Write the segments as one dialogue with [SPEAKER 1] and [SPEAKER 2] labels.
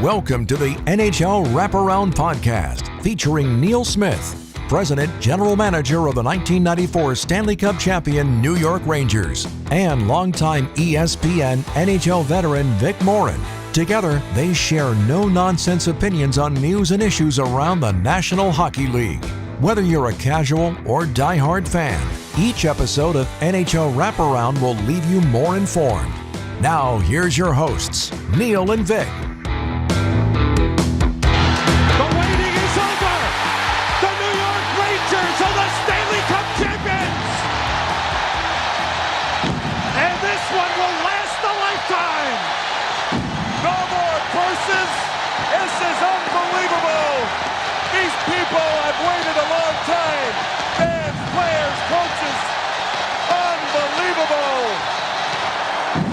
[SPEAKER 1] Welcome to the NHL Wraparound podcast featuring Neil Smith, President General Manager of the 1994 Stanley Cup champion New York Rangers, and longtime ESPN NHL veteran Vic Morin. Together, they share no-nonsense opinions on news and issues around the National Hockey League. Whether you're a casual or diehard fan, each episode of NHL Wraparound will leave you more informed. Now, here's your hosts, Neil and Vic.
[SPEAKER 2] People have waited a long time. Fans, players, coaches. Unbelievable.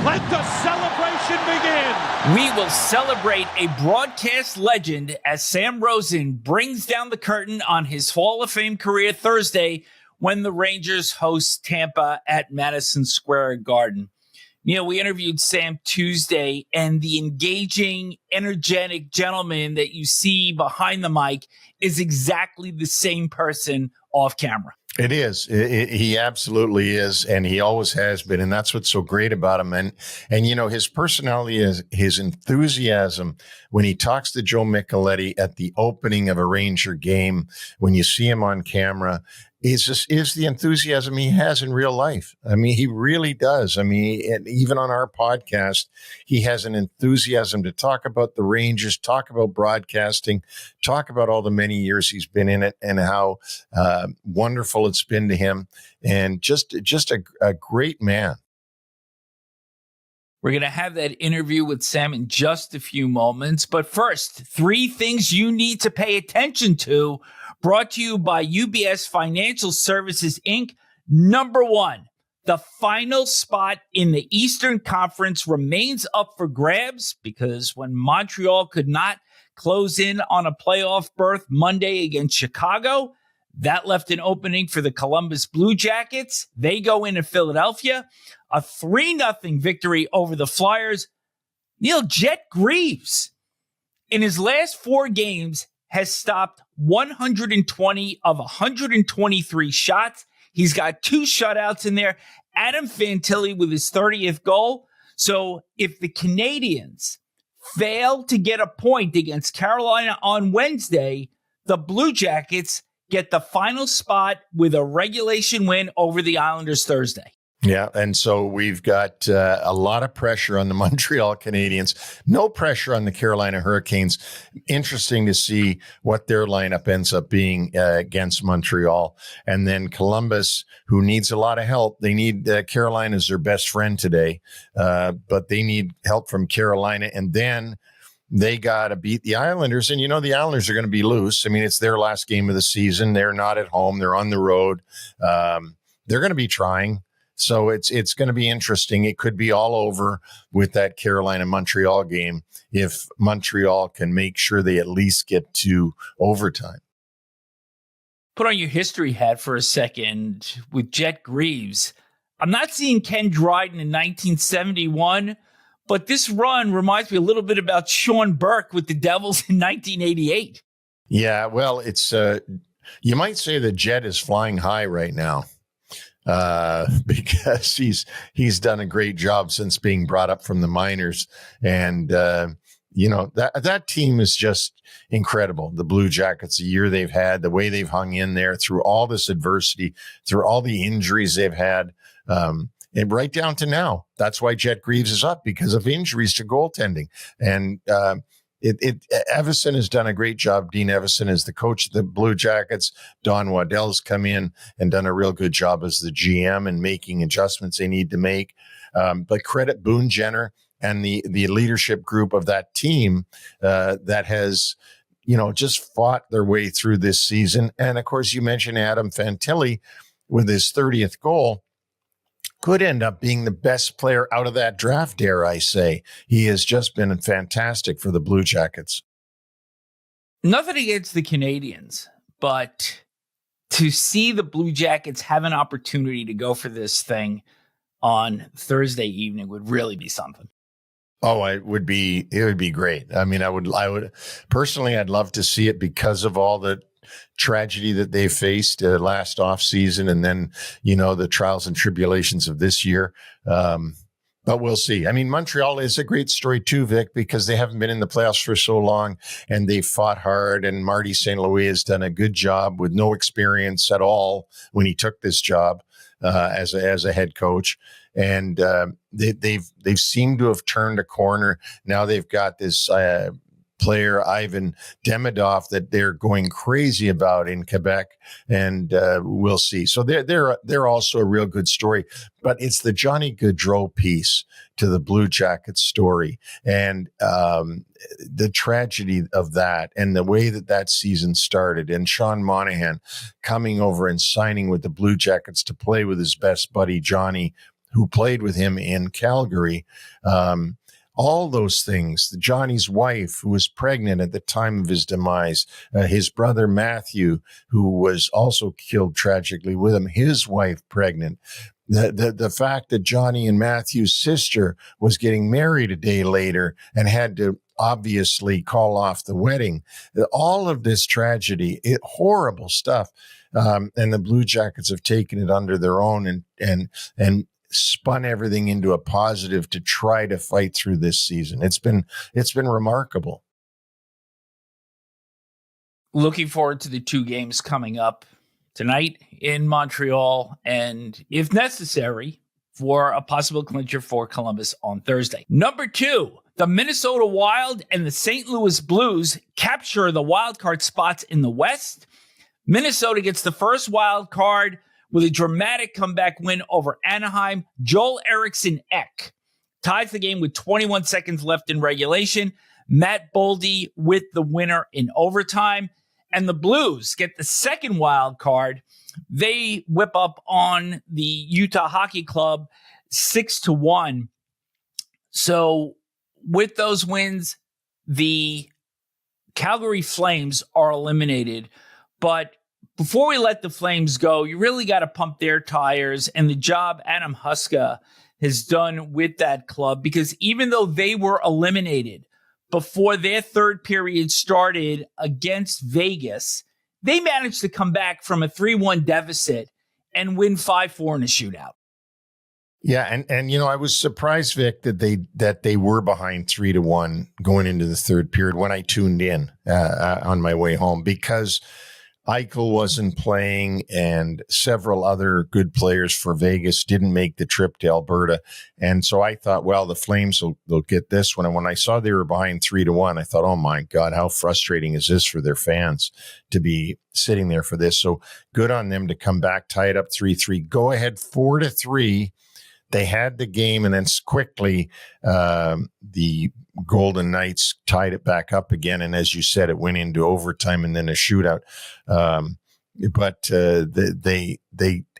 [SPEAKER 2] Let the celebration begin.
[SPEAKER 3] We will celebrate a broadcast legend as Sam Rosen brings down the curtain on his Hall of Fame career Thursday when the Rangers host Tampa at Madison Square Garden. Neil, we interviewed Sam Tuesday, and the engaging, energetic gentleman that you see behind the mic is exactly the same person off camera.
[SPEAKER 4] It is. He absolutely is, and he always has been, and that's what's so great about him. And you know, his personality is his enthusiasm when he talks to Joe Micheletti at the opening of a Ranger game, when you see him on camera, is the enthusiasm he has in real life. I mean, he really does. I mean, and even on our podcast, he has an enthusiasm to talk about the Rangers, talk about broadcasting, talk about all the many years he's been in it and how wonderful it's been to him, and just a great man.
[SPEAKER 3] We're going to have that interview with Sam in just a few moments. But first, 3 things you need to pay attention to, brought to you by UBS Financial Services, Inc. Number 1, the final spot in the Eastern Conference remains up for grabs because when Montreal could not close in on a playoff berth Monday against Chicago, that left an opening for the Columbus Blue Jackets. They go into Philadelphia. A 3-0 victory over the Flyers. Neil, Jet Greaves, in his last 4 games, has stopped 120 of 123 shots. He's got 2 shutouts in there. Adam Fantilli with his 30th goal. So if the Canadiens fail to get a point against Carolina on Wednesday, the Blue Jackets get the final spot with a regulation win over the Islanders Thursday.
[SPEAKER 4] Yeah, and so we've got a lot of pressure on the Montreal Canadiens, no pressure on the Carolina Hurricanes. Interesting to see what their lineup ends up being against Montreal. And then Columbus, who needs a lot of help. They need Carolina as their best friend today, but they need help from Carolina. And then they got to beat the Islanders. And, you know, the Islanders are going to be loose. I mean, it's their last game of the season. They're not at home. They're on the road. They're going to be trying. So it's going to be interesting. It could be all over with that Carolina-Montreal game if Montreal can make sure they at least get to overtime.
[SPEAKER 3] Put on your history hat for a second with Jet Greaves. I'm not seeing Ken Dryden in 1971, but this run reminds me a little bit about Sean Burke with the Devils in 1988.
[SPEAKER 4] Yeah, well, it's you might say the Jet is flying high right now. Because he's done a great job since being brought up from the minors. And, you know, that team is just incredible. The Blue Jackets, the year they've had, the way they've hung in there through all this adversity, through all the injuries they've had, and right down to now. That's why Jet Greaves is up, because of injuries to goaltending. And, Evison has done a great job. Dean Evison is the coach of the Blue Jackets. Don Waddell's come in and done a real good job as the GM and making adjustments they need to make. But credit Boone Jenner and the leadership group of that team that has, you know, just fought their way through this season. And of course, you mentioned Adam Fantilli with his 30th goal. Could end up being the best player out of that draft, dare I say. He has just been fantastic for the Blue Jackets.
[SPEAKER 3] Nothing against the Canadiens, but to see the Blue Jackets have an opportunity to go for this thing on Thursday evening would really be something.
[SPEAKER 4] Oh, it would be great. I mean, I would personally, I'd love to see it because of all the tragedy that they faced last off season, and then, the trials and tribulations of this year. But we'll see. I mean, Montreal is a great story too, Vic, because they haven't been in the playoffs for so long and they fought hard, and Marty St. Louis has done a good job with no experience at all when he took this job as a head coach. And they've seemed to have turned a corner. Now they've got this player, Ivan Demidov, that they're going crazy about in Quebec, and we'll see. So they're also a real good story. But it's the Johnny Gaudreau piece to the Blue Jackets story, and the tragedy of that, and the way that season started, and Sean Monahan coming over and signing with the Blue Jackets to play with his best buddy Johnny, who played with him in Calgary. All those things, Johnny's wife, who was pregnant at the time of his demise, his brother Matthew, who was also killed tragically with him, his wife pregnant, the fact that Johnny and Matthew's sister was getting married a day later and had to obviously call off the wedding, all of this tragedy, horrible stuff. And the Blue Jackets have taken it under their own and spun everything into a positive to try to fight through this season. It's been remarkable.
[SPEAKER 3] Looking forward to the two games coming up tonight in Montreal, and if necessary, for a possible clincher for Columbus on Thursday. Number 2, the Minnesota Wild and the St. Louis Blues capture the wild card spots in the West. Minnesota gets the first wild card with a dramatic comeback win over Anaheim. Joel Eriksson Ek ties the game with 21 seconds left in regulation. Matt Boldy with the winner in overtime. And the Blues get the second wild card. They whip up on the Utah Hockey Club 6-1. So with those wins, the Calgary Flames are eliminated. But before we let the Flames go, you really got to pump their tires, and the job Adam Huska has done with that club, because even though they were eliminated before their third period started against Vegas, they managed to come back from a 3-1 deficit and win 5-4 in a shootout.
[SPEAKER 4] Yeah, and I was surprised, Vic, that they were behind 3-1 going into the third period when I tuned in on my way home, because Eichel wasn't playing, and several other good players for Vegas didn't make the trip to Alberta. And so I thought, well, the Flames they'll get this one. And when I saw they were behind 3-1, I thought, oh my God, how frustrating is this for their fans to be sitting there for this? So good on them to come back, tie it up 3-3, go ahead 4-3. They had the game, and then quickly the Golden Knights tied it back up again. And as you said, it went into overtime and then a shootout. But they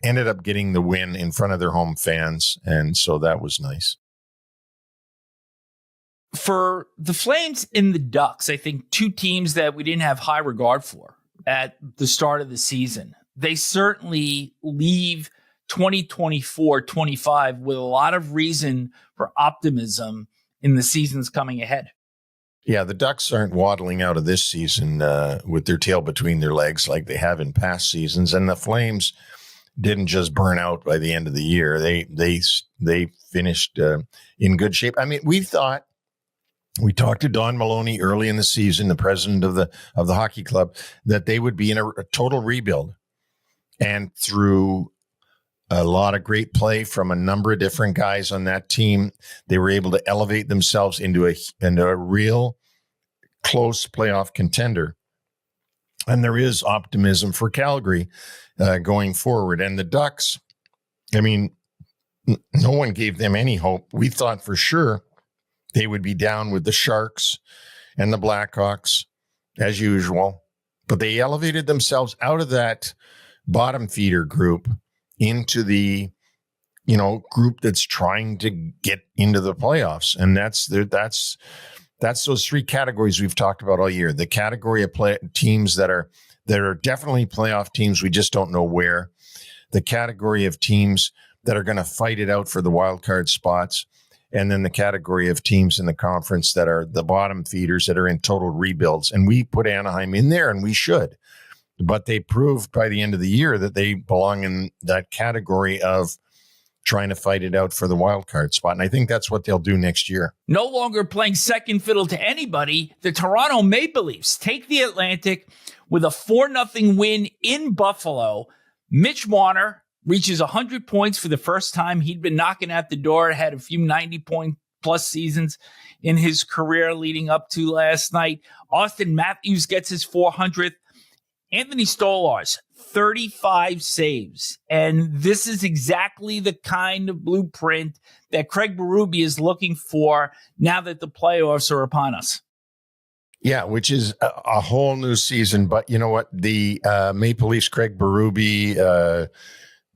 [SPEAKER 4] ended up getting the win in front of their home fans, and so that was nice.
[SPEAKER 3] For the Flames and the Ducks, I think two teams that we didn't have high regard for at the start of the season. They certainly leave 2024-25 with a lot of reason for optimism in the seasons coming ahead.
[SPEAKER 4] Yeah, the Ducks aren't waddling out of this season with their tail between their legs like they have in past seasons, and the Flames didn't just burn out by the end of the year. They finished in good shape. I mean, we talked to Don Maloney early in the season, the president of the hockey club, that they would be in a total rebuild, and through a lot of great play from a number of different guys on that team, they were able to elevate themselves into a real close playoff contender. And there is optimism for Calgary going forward. And the Ducks, I mean, no one gave them any hope. We thought for sure they would be down with the Sharks and the Blackhawks as usual, but they elevated themselves out of that bottom feeder group into the, group that's trying to get into the playoffs. And that's those three categories we've talked about all year. The category of teams that are definitely playoff teams, we just don't know where. The category of teams that are going to fight it out for the wild card spots. and then the category of teams in the conference that are the bottom feeders that are in total rebuilds. And we put Anaheim in there, and we should. But they proved by the end of the year that they belong in that category of trying to fight it out for the wild card spot. And I think that's what they'll do next year.
[SPEAKER 3] No longer playing second fiddle to anybody, the Toronto Maple Leafs take the Atlantic with a 4-0 win in Buffalo. Mitch Marner reaches 100 points for the first time. He'd been knocking at the door, had a few 90-point-plus seasons in his career leading up to last night. Austin Matthews gets his 400th. Anthony Stolarz, 35 saves. And this is exactly the kind of blueprint that Craig Berube is looking for now that the playoffs are upon us.
[SPEAKER 4] Yeah, which is a whole new season. But you know what? The Maple Leafs, Craig Berube,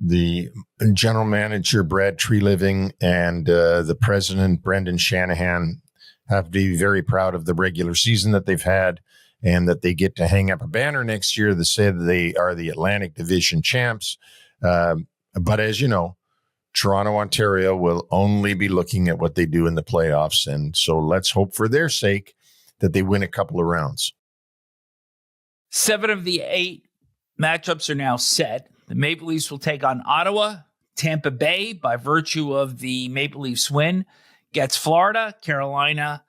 [SPEAKER 4] the general manager, Brad Treliving, and the president, Brendan Shanahan, have to be very proud of the regular season that they've had, and that they get to hang up a banner next year that say that they are the Atlantic Division champs. But as you know, Toronto, Ontario will only be looking at what they do in the playoffs. And so let's hope for their sake that they win a couple of rounds.
[SPEAKER 3] 7 of the 8 matchups are now set. The Maple Leafs will take on Ottawa. Tampa Bay, by virtue of the Maple Leafs win, gets Florida, Carolina,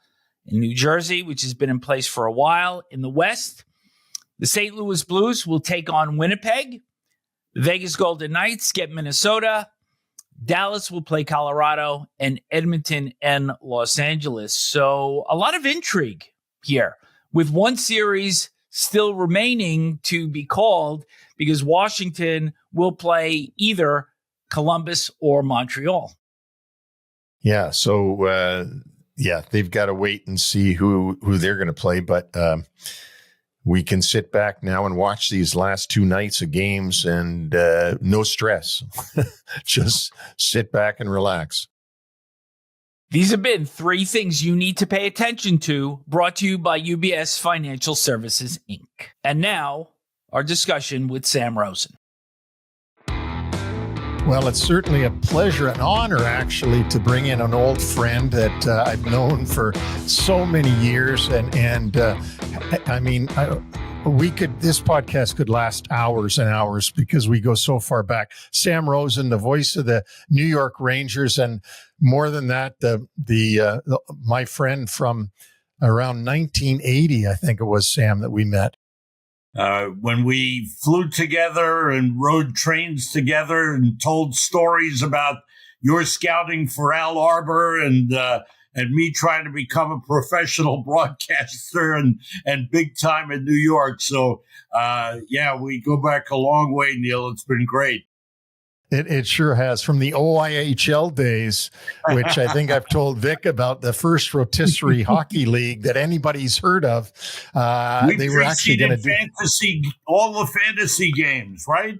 [SPEAKER 3] and New Jersey, which has been in place for a while. In the West, the St. Louis Blues will take on Winnipeg. The Vegas Golden Knights get Minnesota. Dallas will play Colorado, and Edmonton and Los Angeles. So a lot of intrigue here, with one series still remaining to be called, because Washington will play either Columbus or Montreal.
[SPEAKER 4] Yeah, so they've got to wait and see who they're going to play. But we can sit back now and watch these last 2 nights of games, and no stress. Just sit back and relax.
[SPEAKER 3] These have been 3 things you need to pay attention to, brought to you by UBS Financial Services, Inc. And now, our discussion with Sam Rosen.
[SPEAKER 4] Well, it's certainly a pleasure, an honor, actually, to bring in an old friend that I've known for so many years. This podcast could last hours and hours because we go so far back. Sam Rosen, the voice of the New York Rangers, and more than that, my friend from around 1980, I think it was, Sam, that we met.
[SPEAKER 5] When we flew together and rode trains together and told stories about your scouting for Al Arbor and me trying to become a professional broadcaster and big time in New York. So, we go back a long way, Neil. It's been great.
[SPEAKER 4] It sure has. From the OIHL days, which I think I've told Vic about, the first rotisserie hockey league that anybody's heard of. They were actually going to do
[SPEAKER 5] all the fantasy games, right?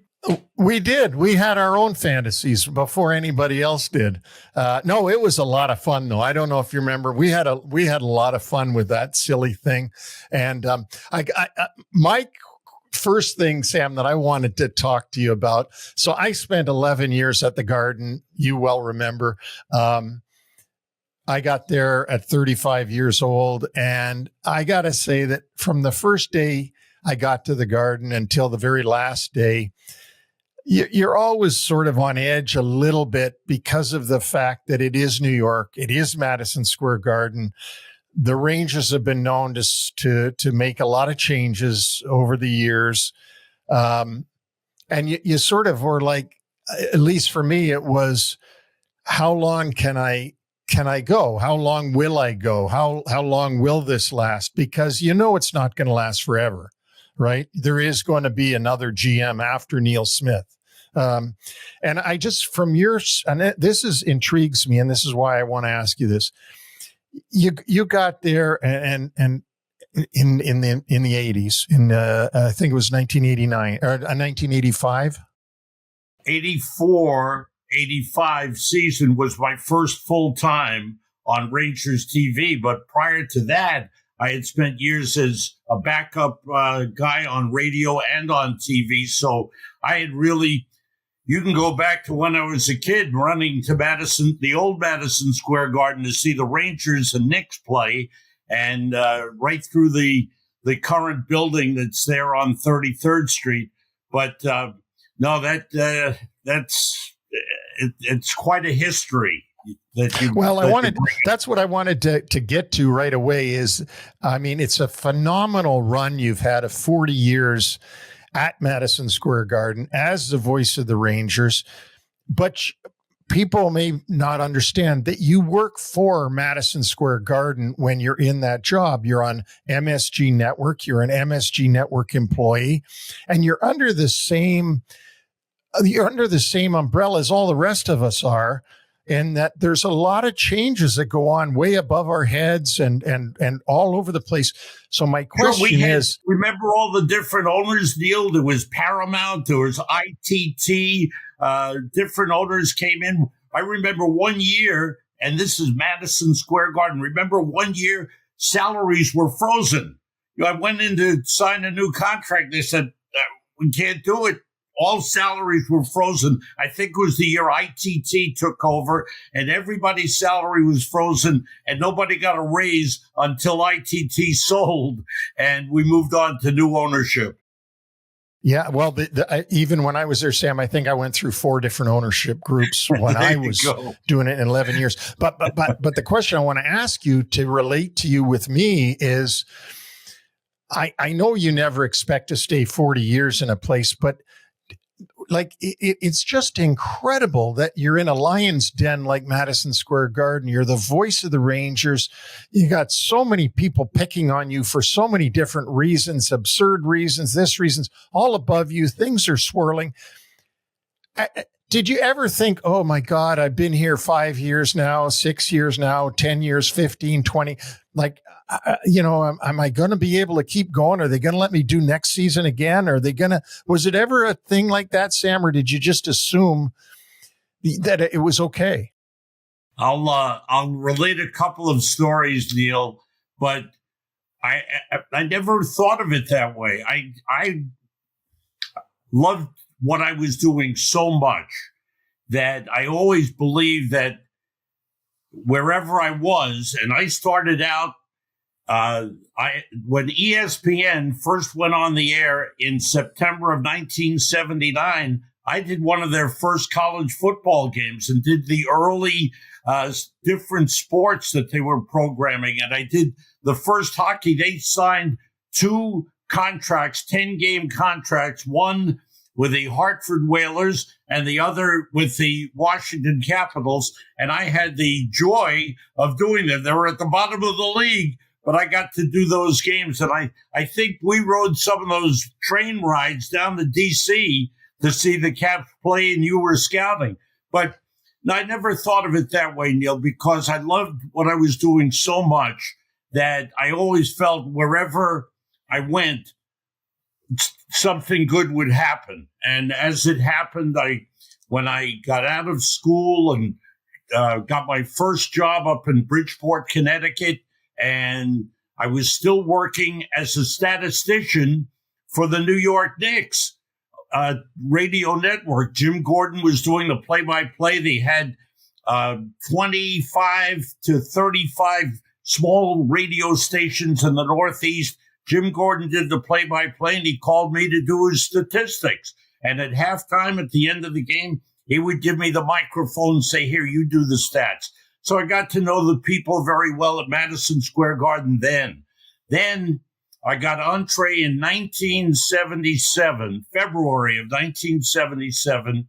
[SPEAKER 4] We did. We had our own fantasies before anybody else did. No, it was a lot of fun, though. I don't know if you remember. We had a lot of fun with that silly thing. And Mike. First thing, Sam, that I wanted to talk to you about. So I spent 11 years at the Garden. You well remember. I got there at 35 years old. And I got to say that from the first day I got to the Garden until the very last day, you're always sort of on edge a little bit because of the fact that it is New York. It is Madison Square Garden. The Rangers have been known to make a lot of changes over the years. And you sort of were like, at least for me, it was, how long can I go? How long will I go? How long will this last? Because it's not going to last forever, right? There is going to be another GM after Neil Smith. And I just, this intrigues me, and this is why I want to ask you this. You got there and in the 80s, I think it was 1989 or 1985.
[SPEAKER 5] 84-85 season was my first full time on Rangers TV. But prior to that, I had spent years as a backup guy on radio and on TV. So I had really, you can go back to when I was a kid running to the old Madison Square Garden to see the Rangers and Knicks play, and right through the current building that's there on 33rd Street. But no, it's quite a history.
[SPEAKER 4] That's what I wanted to get to right away is, I mean, it's a phenomenal run you've had of 40 years at Madison Square Garden as the voice of the Rangers, but people may not understand that you work for Madison Square Garden when you're in that job. You're on MSG Network, you're an MSG Network employee, and you're under the same umbrella as all the rest of us are. And that there's a lot of changes that go on way above our heads and all over the place. So my question is,
[SPEAKER 5] remember all the different owners, Neil? There was Paramount, there was ITT, different owners came in. I remember one year, and this is Madison Square Garden. Remember one year, salaries were frozen. I went in to sign a new contract. They said, we can't do it. All salaries were frozen. I think it was the year ITT took over, and everybody's salary was frozen, and nobody got a raise until ITT sold, and we moved on to new ownership.
[SPEAKER 4] Yeah, well, even when I was there, Sam, I think I went through 4 different ownership groups when I was doing it in 11 years. But the question I want to ask you to relate to you with me is, I know you never expect to stay 40 years in a place, but like it's just incredible that you're in a lion's den like Madison Square Garden. You're the voice of the Rangers. You got so many people picking on you for so many different reasons, absurd reasons, reasons, all above you. Things are swirling. Did you ever think, oh my God, I've been here 5 years now, 6 years now, 10 years, 15, 20, like, am I going to be able to keep going? Are they going to let me do next season again? Was it ever a thing like that, Sam, or did you just assume that it was okay?
[SPEAKER 5] I'll relate a couple of stories, Neil, but I never thought of it that way. I loved what I was doing so much that I always believed that wherever I was, and I started out, when ESPN first went on the air in September of 1979, I did one of their first college football games and did the early different sports that they were programming. And I did the first hockey. They signed 2 contracts, 10-game contracts, one with the Hartford Whalers and the other with the Washington Capitals. And I had the joy of doing them. They were at the bottom of the league, but I got to do those games. And I think we rode some of those train rides down to D.C. to see the Caps play, and you were scouting. But I never thought of it that way, Neil, because I loved what I was doing so much that I always felt wherever I went, something good would happen. And as it happened, when I got out of school and got my first job up in Bridgeport, Connecticut, and I was still working as a statistician for the New York Knicks radio network. Jim Gordon was doing the play-by-play. They had 25 to 35 small radio stations in the Northeast. Jim Gordon did the play-by-play, and he called me to do his statistics. And at halftime, at the end of the game, he would give me the microphone and say, here, you do the stats. So I got to know the people very well at Madison Square Garden then. Then I got entree in 1977, February of 1977.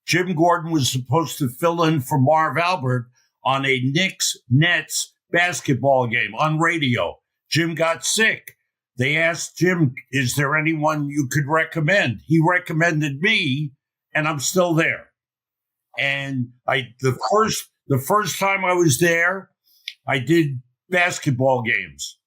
[SPEAKER 5] Jim Gordon was supposed to fill in for Marv Albert on a Knicks-Nets basketball game on radio. Jim got sick. They asked Jim, is there anyone you could recommend? He recommended me, and I'm still there. And the first time I was there, I did basketball games.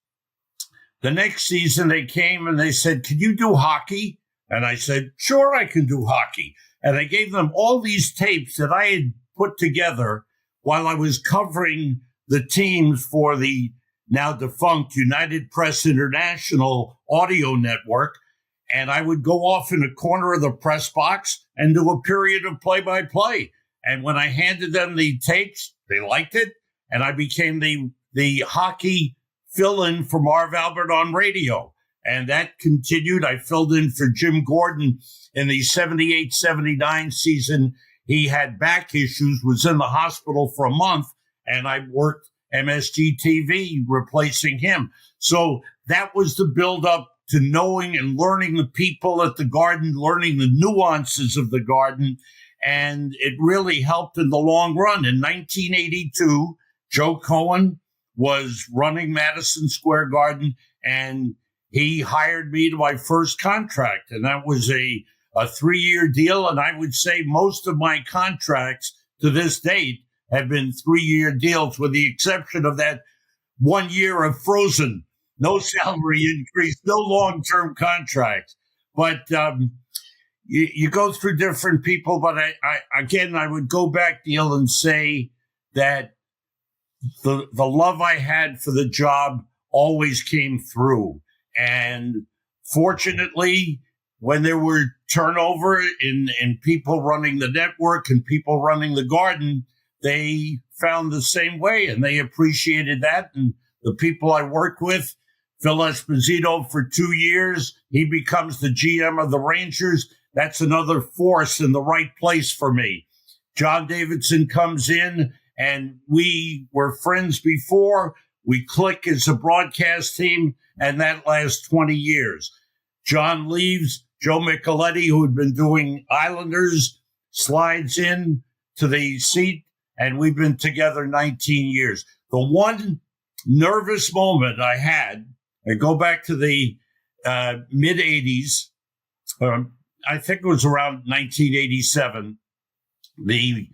[SPEAKER 5] The next season they came and they said, can you do hockey? And I said, sure, I can do hockey. And I gave them all these tapes that I had put together while I was covering the teams for the now defunct United Press International audio network. and I would go off in a corner of the press box and do a period of play-by-play. And when I handed them the tapes, they liked it, and I became the hockey fill-in for Marv Albert on radio. And that continued. I filled in for Jim Gordon in the 78-79 season. He had back issues, was in the hospital for a month, and I worked MSG TV replacing him. So that was the build-up to knowing and learning the people at the Garden, learning the nuances of the Garden, and it really helped in the long run. In 1982, Joe Cohen was running Madison Square Garden, and he hired me to my first contract, and that was a 3-year deal. And I would say most of my contracts to this date have been 3-year deals, with the exception of that 1 year of frozen, no salary increase, no long-term contracts. But you go through different people. But I would go back, Neil, and say that the love I had for the job always came through. And fortunately, when there were turnover in people running the network and people running the Garden, they found the same way, and they appreciated that. And the people I worked with, Phil Esposito for 2 years, he becomes the GM of the Rangers. That's another force in the right place for me. John Davidson comes in, and we were friends before. We click as a broadcast team, and that lasts 20 years. John leaves. Joe Micheletti, who had been doing Islanders, slides in to the seat, and we've been together 19 years. The one nervous moment I had, I go back to the mid-'80s, I think it was around 1987. The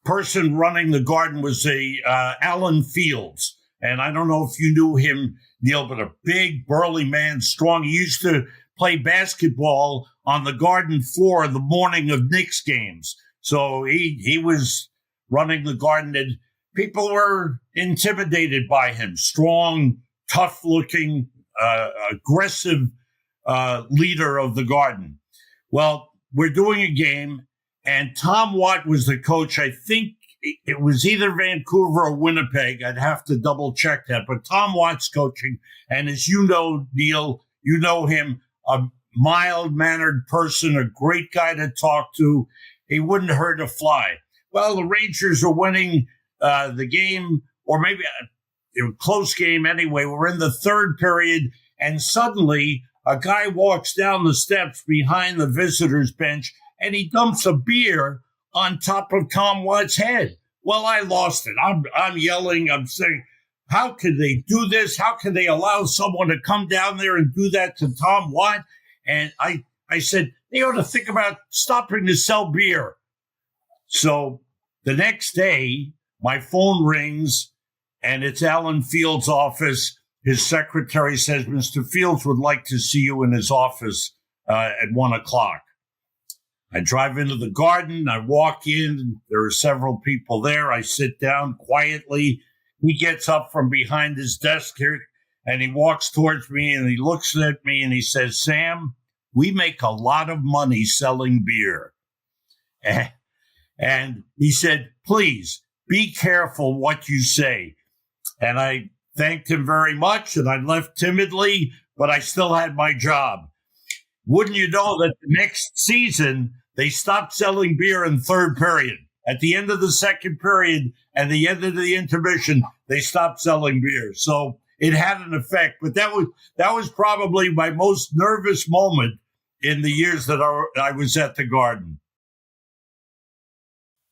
[SPEAKER 5] person running the Garden was Alan Fields. And I don't know if you knew him, Neil, but a big, burly man, strong. He used to play basketball on the Garden floor the morning of Knicks games. So he was running the Garden, and people were intimidated by him. Strong, tough-looking, aggressive leader of the Garden. Well, we're doing a game, and Tom Watt was the coach. I think it was either Vancouver or Winnipeg. I'd have to double-check that. But Tom Watt's coaching, and as you know, Neil, you know him, a mild-mannered person, a great guy to talk to. He wouldn't hurt a fly. Well, the Rangers are winning the game, or maybe a close game anyway. We're in the third period, and suddenly a guy walks down the steps behind the visitors' bench, and he dumps a beer on top of Tom Watt's head. Well, I lost it. I'm yelling. I'm saying, how could they do this? How can they allow someone to come down there and do that to Tom Watt? And I said, they ought to think about stopping to sell beer. So the next day, my phone rings, and it's Alan Fields' office. His secretary says, Mr. Fields would like to see you in his office at 1:00. I drive into the Garden. I walk in. There are several people there. I sit down quietly. He gets up from behind his desk here, and he walks towards me, and he looks at me, and he says, Sam, we make a lot of money selling beer. And he said, please be careful what you say. And I thanked him very much, and I left timidly, but I still had my job. Wouldn't you know that the next season, they stopped selling beer in third period. At the end of the second period and the end of the intermission, they stopped selling beer. So it had an effect. But that was probably my most nervous moment in the years that I was at the Garden.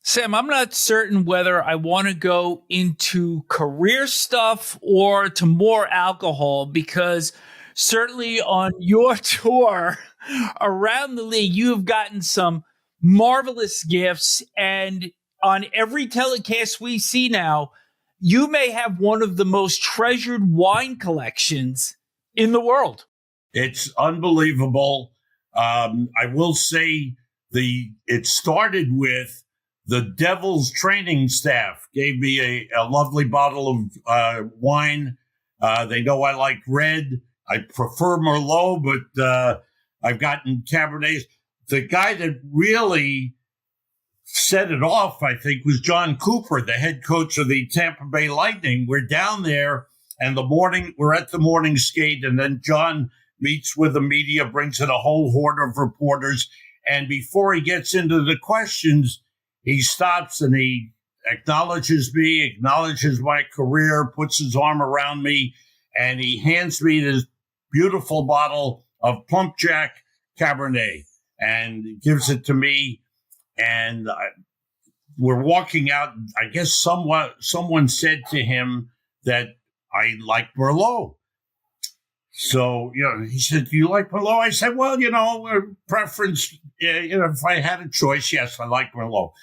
[SPEAKER 3] Sam, I'm not certain whether I want to go into career stuff or to more alcohol, because certainly on your tour around the league, you've gotten some marvelous gifts. And on every telecast we see now, you may have one of the most treasured wine collections in the world.
[SPEAKER 5] It's unbelievable. I will say it started with the Devils training staff gave me a lovely bottle of wine. They know I like red. I prefer Merlot, but I've gotten Cabernets. The guy that really set it off, I think, was John Cooper, the head coach of the Tampa Bay Lightning. We're down there, and we're at the morning skate, and then John meets with the media, brings in a whole horde of reporters, and before he gets into the questions, he stops and he acknowledges me, acknowledges my career, puts his arm around me, and he hands me this beautiful bottle of Plum Jack Cabernet and gives it to me. And we're walking out. I guess someone said to him that I like Merlot. So, he said, "Do you like Merlot?" I said, "Well, preference, if I had a choice, yes, I like Merlot."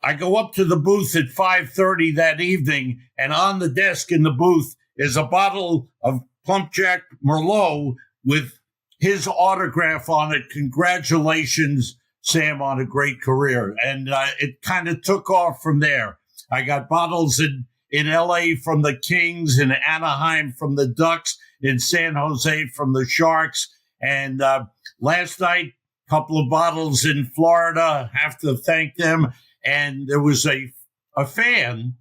[SPEAKER 5] I go up to the booth at 5:30 that evening, and on the desk in the booth is a bottle of Plum Jack Merlot with his autograph on it. "Congratulations, Sam, on a great career." And it kind of took off from there. I got bottles in L.A. from the Kings, in Anaheim from the Ducks, in San Jose from the Sharks. And last night, a couple of bottles in Florida. Have to thank them. And there was a fan,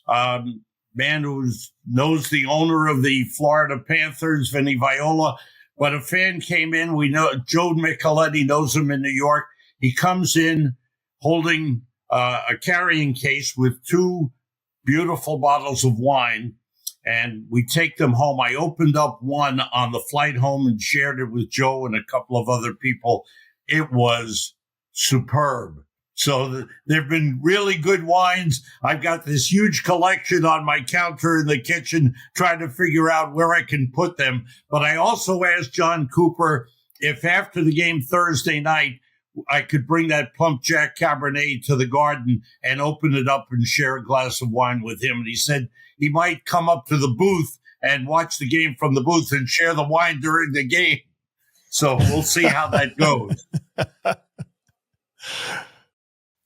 [SPEAKER 5] man who knows the owner of the Florida Panthers, Vinny Viola, but a fan came in. We know Joe Micheletti knows him in New York. He comes in holding a carrying case with two beautiful bottles of wine, and we take them home. I opened up one on the flight home and shared it with Joe and a couple of other people. It was superb. So there have been really good wines. I've got this huge collection on my counter in the kitchen trying to figure out where I can put them. But I also asked John Cooper if after the game Thursday night, I could bring that Plum Jack Cabernet to the Garden and open it up and share a glass of wine with him. And he said he might come up to the booth and watch the game from the booth and share the wine during the game. So we'll see how that goes.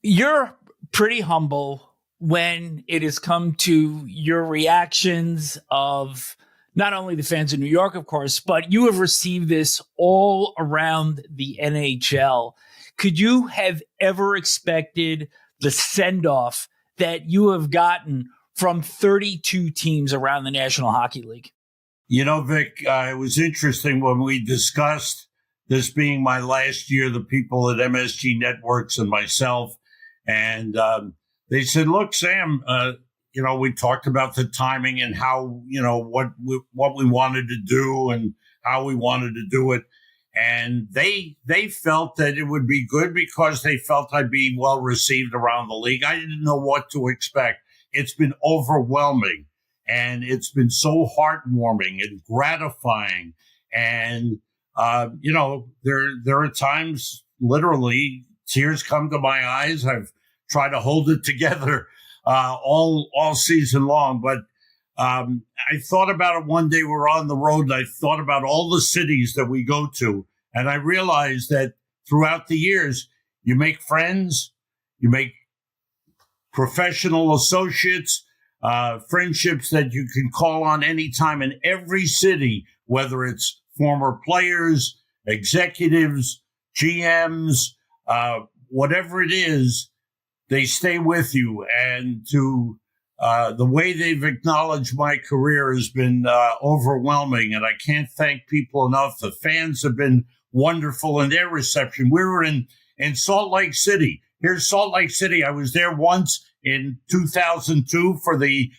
[SPEAKER 3] You're pretty humble when it has come to your reactions of not only the fans in New York, of course, but you have received this all around the NHL. Could you have ever expected the send-off that you have gotten from 32 teams around the National Hockey League?
[SPEAKER 5] Vic, it was interesting when we discussed this being my last year, the people at MSG Networks and myself, and they said, "Look, Sam, we talked about the timing and how, what we wanted to do and how we wanted to do it." And they felt that it would be good because they felt I'd be well received around the league. I didn't know what to expect. It's been overwhelming, and it's been so heartwarming and gratifying. And, there are times, literally, tears come to my eyes. I've tried to hold it together all season long. But I thought about it one day. We're on the road, and I thought about all the cities that we go to. And I realized that throughout the years, you make friends, you make professional associates, friendships that you can call on anytime in every city, whether it's former players, executives, GMs, whatever it is, they stay with you. And the way they've acknowledged my career has been overwhelming, and I can't thank people enough. The fans have been wonderful in their reception. We were in Salt Lake City. Here's Salt Lake City. I was there once in 2002 for the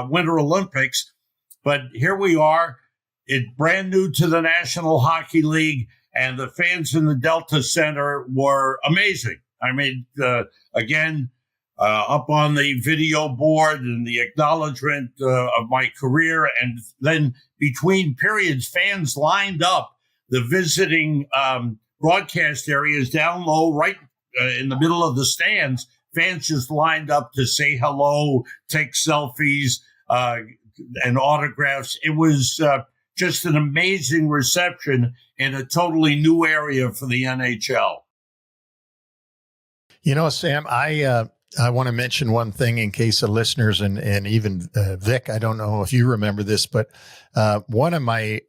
[SPEAKER 5] Winter Olympics, but here we are. It's brand new to the National Hockey League, and the fans in the Delta Center were amazing. I mean, again, up on the video board and the acknowledgement of my career. And then between periods, fans lined up. The visiting broadcast areas down low, right in the middle of the stands. Fans just lined up to say hello, take selfies, and autographs. It was just an amazing reception in a totally new area for the NHL.
[SPEAKER 4] Sam, I want to mention one thing in case the listeners and even Vic, I don't know if you remember this, but one of my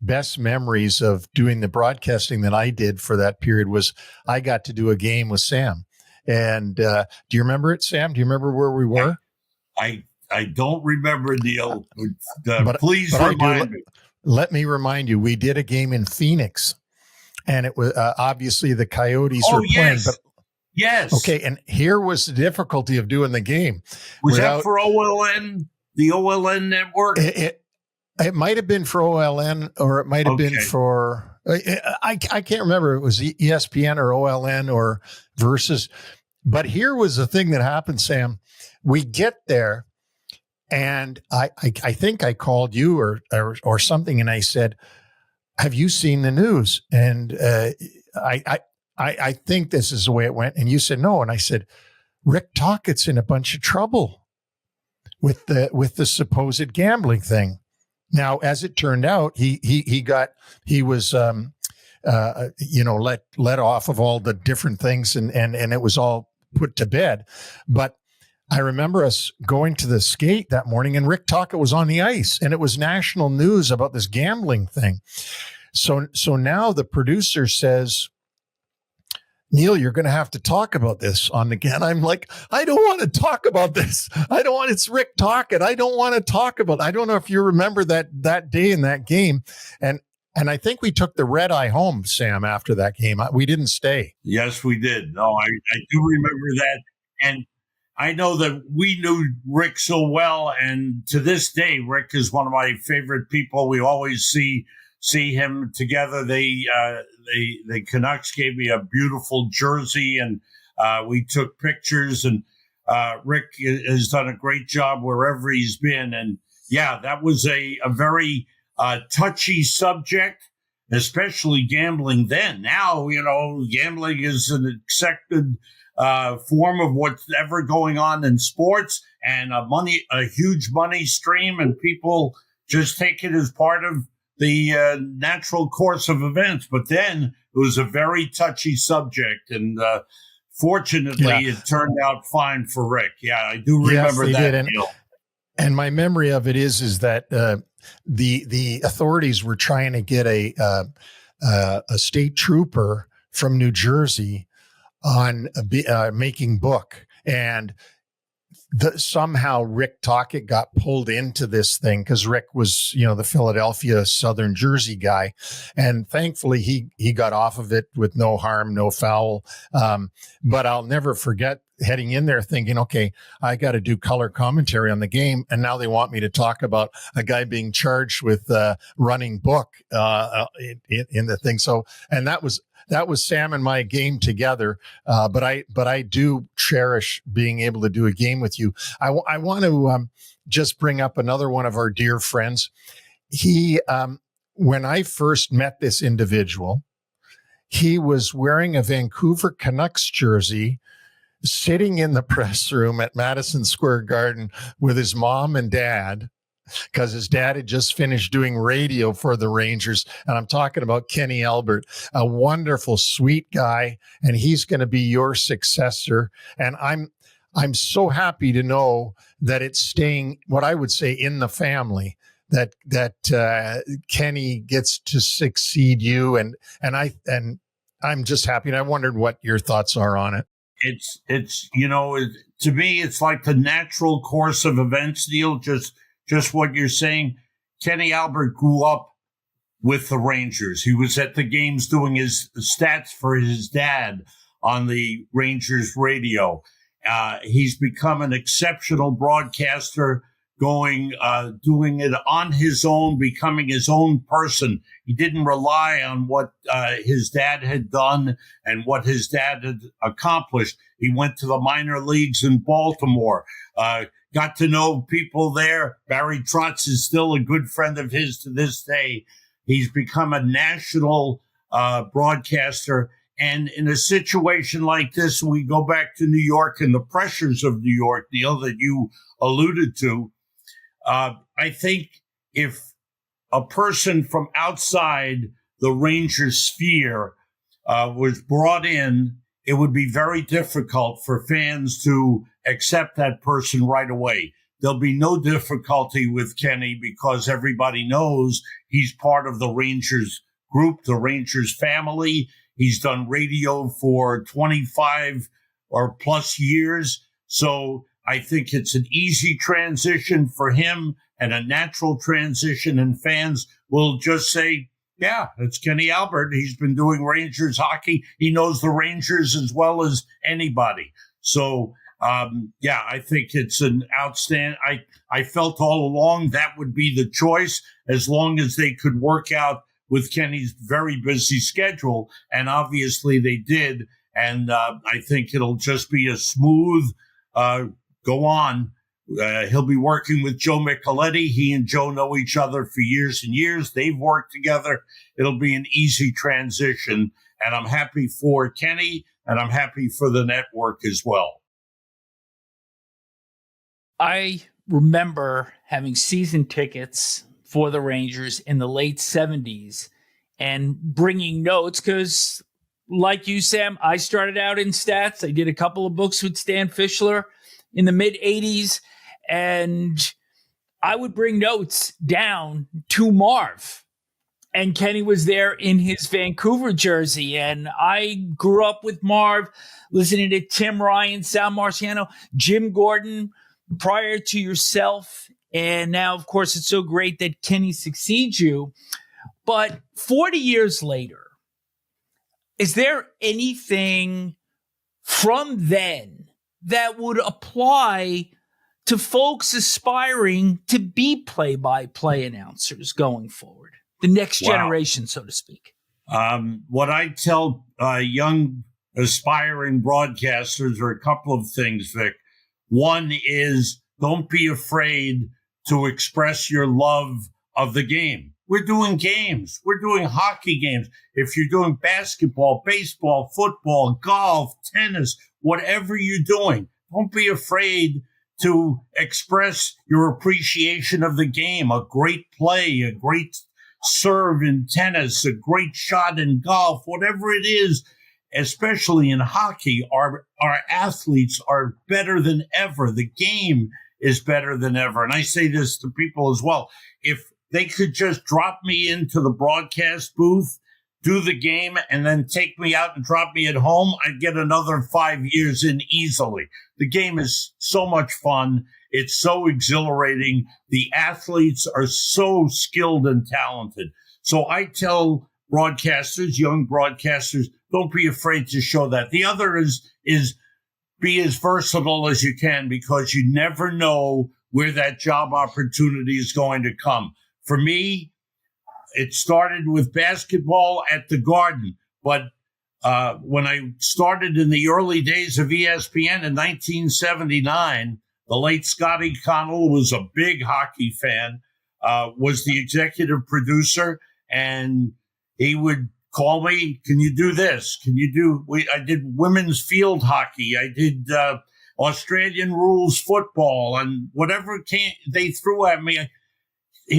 [SPEAKER 4] best memories of doing the broadcasting that I did for that period was I got to do a game with Sam. And do you remember it, Sam? Do you remember where we were?
[SPEAKER 5] I don't remember, Neil. Please
[SPEAKER 4] but
[SPEAKER 5] remind me.
[SPEAKER 4] Let me remind you, we did a game in Phoenix, and it was obviously the Coyotes were playing. But
[SPEAKER 5] yes.
[SPEAKER 4] Okay, and here was the difficulty of doing the game.
[SPEAKER 5] Was that for OLN, the OLN network?
[SPEAKER 4] It might have been for OLN, or it might have been for I can't remember. It was ESPN or OLN or Versus. But here was the thing that happened, Sam. We get there, and I think I called you or something, and I said, "Have you seen the news?" And I think this is the way it went. And you said no, and I said, "Rick Tocchet's in a bunch of trouble with the supposed gambling thing." Now, as it turned out, he was let off of all the different things, and it was all put to bed. But I remember us going to the skate that morning, and Rick Tocchet was on the ice, and it was national news about this gambling thing. So now the producer says, "Neil, you're going to have to talk about this on the game." I'm like, I don't want to talk about this. It's Rick Tocchet. I don't want to talk about, I don't know if you remember that day in that game. And I think we took the red eye home, Sam, after that game. We didn't stay.
[SPEAKER 5] Yes, we did. No, I do remember that. And I know that we knew Rick so well. And to this day, Rick is one of my favorite people. We always see him together. The Canucks gave me a beautiful jersey, and we took pictures, and Rick has done a great job wherever he's been. And yeah, that was a very touchy subject, especially gambling then. Now, gambling is an accepted form of whatever going on in sports, and a huge money stream, and people just take it as part of the natural course of events. But then it was a very touchy subject, and fortunately, it turned out fine for Rick. Yeah, I do remember that.
[SPEAKER 4] And my memory of it is that the authorities were trying to get a state trooper from New Jersey on making book, and somehow Rick Tocchet got pulled into this thing because Rick was, the Philadelphia Southern Jersey guy. And thankfully he got off of it with no harm, no foul. But I'll never forget heading in there thinking, okay, I got to do color commentary on the game. And now they want me to talk about a guy being charged with running book in the thing. So, and that was Sam and my game together. But I do cherish being able to do a game with you. I want to just bring up another one of our dear friends. He, when I first met this individual, he was wearing a Vancouver Canucks jersey, sitting in the press room at Madison Square Garden with his mom and dad, because his dad had just finished doing radio for the Rangers. And I'm talking about Kenny Albert, a wonderful, sweet guy, and he's going to be your successor. And I'm so happy to know that it's staying, what I would say, in the family, that Kenny gets to succeed you. And I'm just happy. And I wondered what your thoughts are on it.
[SPEAKER 5] It's to me, it's like the natural course of events, Neil. Just what you're saying. Kenny Albert grew up with the Rangers. He was at the games doing his stats for his dad on the Rangers radio. He's become an exceptional broadcaster, doing it on his own, becoming his own person. He didn't rely on what his dad had done and what his dad had accomplished. He went to the minor leagues in Baltimore, got to know people there. Barry Trotz is still a good friend of his to this day. He's become a national broadcaster. And in a situation like this, we go back to New York and the pressures of New York, Neil, that you alluded to. I think if a person from outside the Rangers sphere was brought in, it would be very difficult for fans to accept that person right away. there'll be no difficulty with Kenny because everybody knows he's part of the Rangers group, the Rangers family. He's done radio for 25 or plus years. So I think it's an easy transition for him and a natural transition, and fans will just say, yeah, it's Kenny Albert. He's been doing Rangers hockey. He knows the Rangers as well as anybody. So, I think it's an outstanding. I felt all along that would be the choice as long as they could work out with Kenny's very busy schedule. And obviously they did. And I think it'll just be a smooth go on. He'll be working with Joe Micheletti. He and Joe know each other for years and years. They've worked together. It'll be an easy transition. And I'm happy for Kenny, and I'm happy for the network as well.
[SPEAKER 3] I remember having season tickets for the Rangers in the late 70s and bringing notes because, like you, Sam, I started out in stats. I did a couple of books with Stan Fischler in the mid 80s, and I would bring notes down to Marv. And Kenny was there in his Vancouver jersey. And I grew up with Marv, listening to Tim Ryan, Sal Marciano, Jim Gordon, prior to yourself. And now, of course, it's so great that Kenny succeeds you. But 40 years later, is there anything from then that would apply to folks aspiring to be play-by-play announcers going forward? The next generation, so to speak.
[SPEAKER 5] What I tell young aspiring broadcasters are a couple of things, Vic. One is don't be afraid to express your love of the game. We're doing games. We're doing hockey games. If you're doing basketball, baseball, football, golf, tennis, whatever you're doing, don't be afraid to express your appreciation of the game. A great play, a great serve in tennis, a great shot in golf, whatever it is, especially in hockey, our athletes are better than ever. The game is better than ever. And I say this to people as well. If they could just drop me into the broadcast booth, do the game, and then take me out and drop me at home, I'd get another 5 years in easily. The game is so much fun. It's so exhilarating. The athletes are so skilled and talented. So I tell broadcasters, young broadcasters, don't be afraid to show that. The other is be as versatile as you can, because you never know where that job opportunity is going to come. For me, it started with basketball at the Garden, but when I started in the early days of ESPN in 1979, the late Scottie Connal was a big hockey fan, was the executive producer, and he would call me, can you do this? I did women's field hockey. I did Australian rules football, and whatever they threw at me.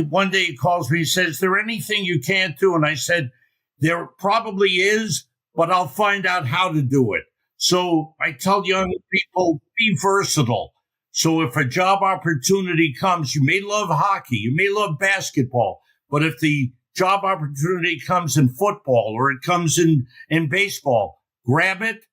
[SPEAKER 5] One day he calls me, he says, is there anything you can't do? And I said, there probably is, but I'll find out how to do it. So I tell young people, be versatile. So if a job opportunity comes, you may love hockey, you may love basketball, but if the job opportunity comes in football or it comes in baseball, grab it,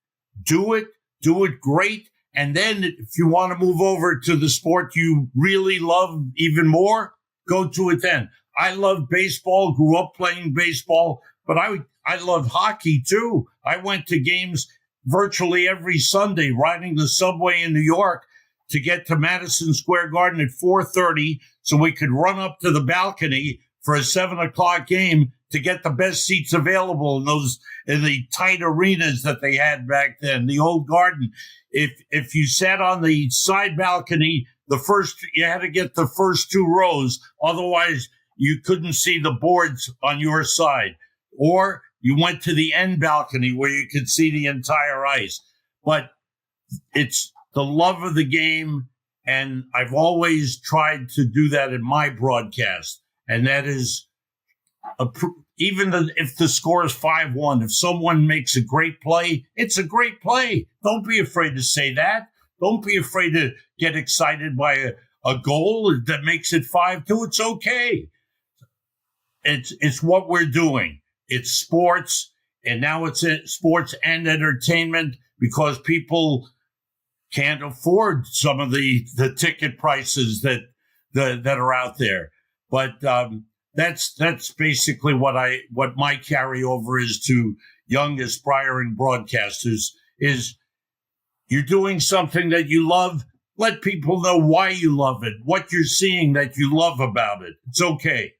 [SPEAKER 5] do it great. And then if you want to move over to the sport you really love even more, go to it then. I love baseball, grew up playing baseball, but I love hockey too. I went to games virtually every Sunday, riding the subway in New York to get to Madison Square Garden at 4:30 so we could run up to the balcony for a 7:00 game to get the best seats available in the tight arenas that they had back then, the old Garden. If you sat on the side balcony, you had to get the first 2 rows. Otherwise, you couldn't see the boards on your side. Or you went to the end balcony where you could see the entire ice. But it's the love of the game, and I've always tried to do that in my broadcast. And that is, if the score is 5-1, if someone makes a great play, it's a great play. Don't be afraid to say that. Don't be afraid to get excited by a goal that makes it 5-2, it's okay. It's what we're doing. It's sports, and now it's sports and entertainment because people can't afford some of the ticket prices that are out there. But that's basically what my carryover is to young aspiring broadcasters is you're doing something that you love. Let people know why you love it, what you're seeing that you love about it. It's okay.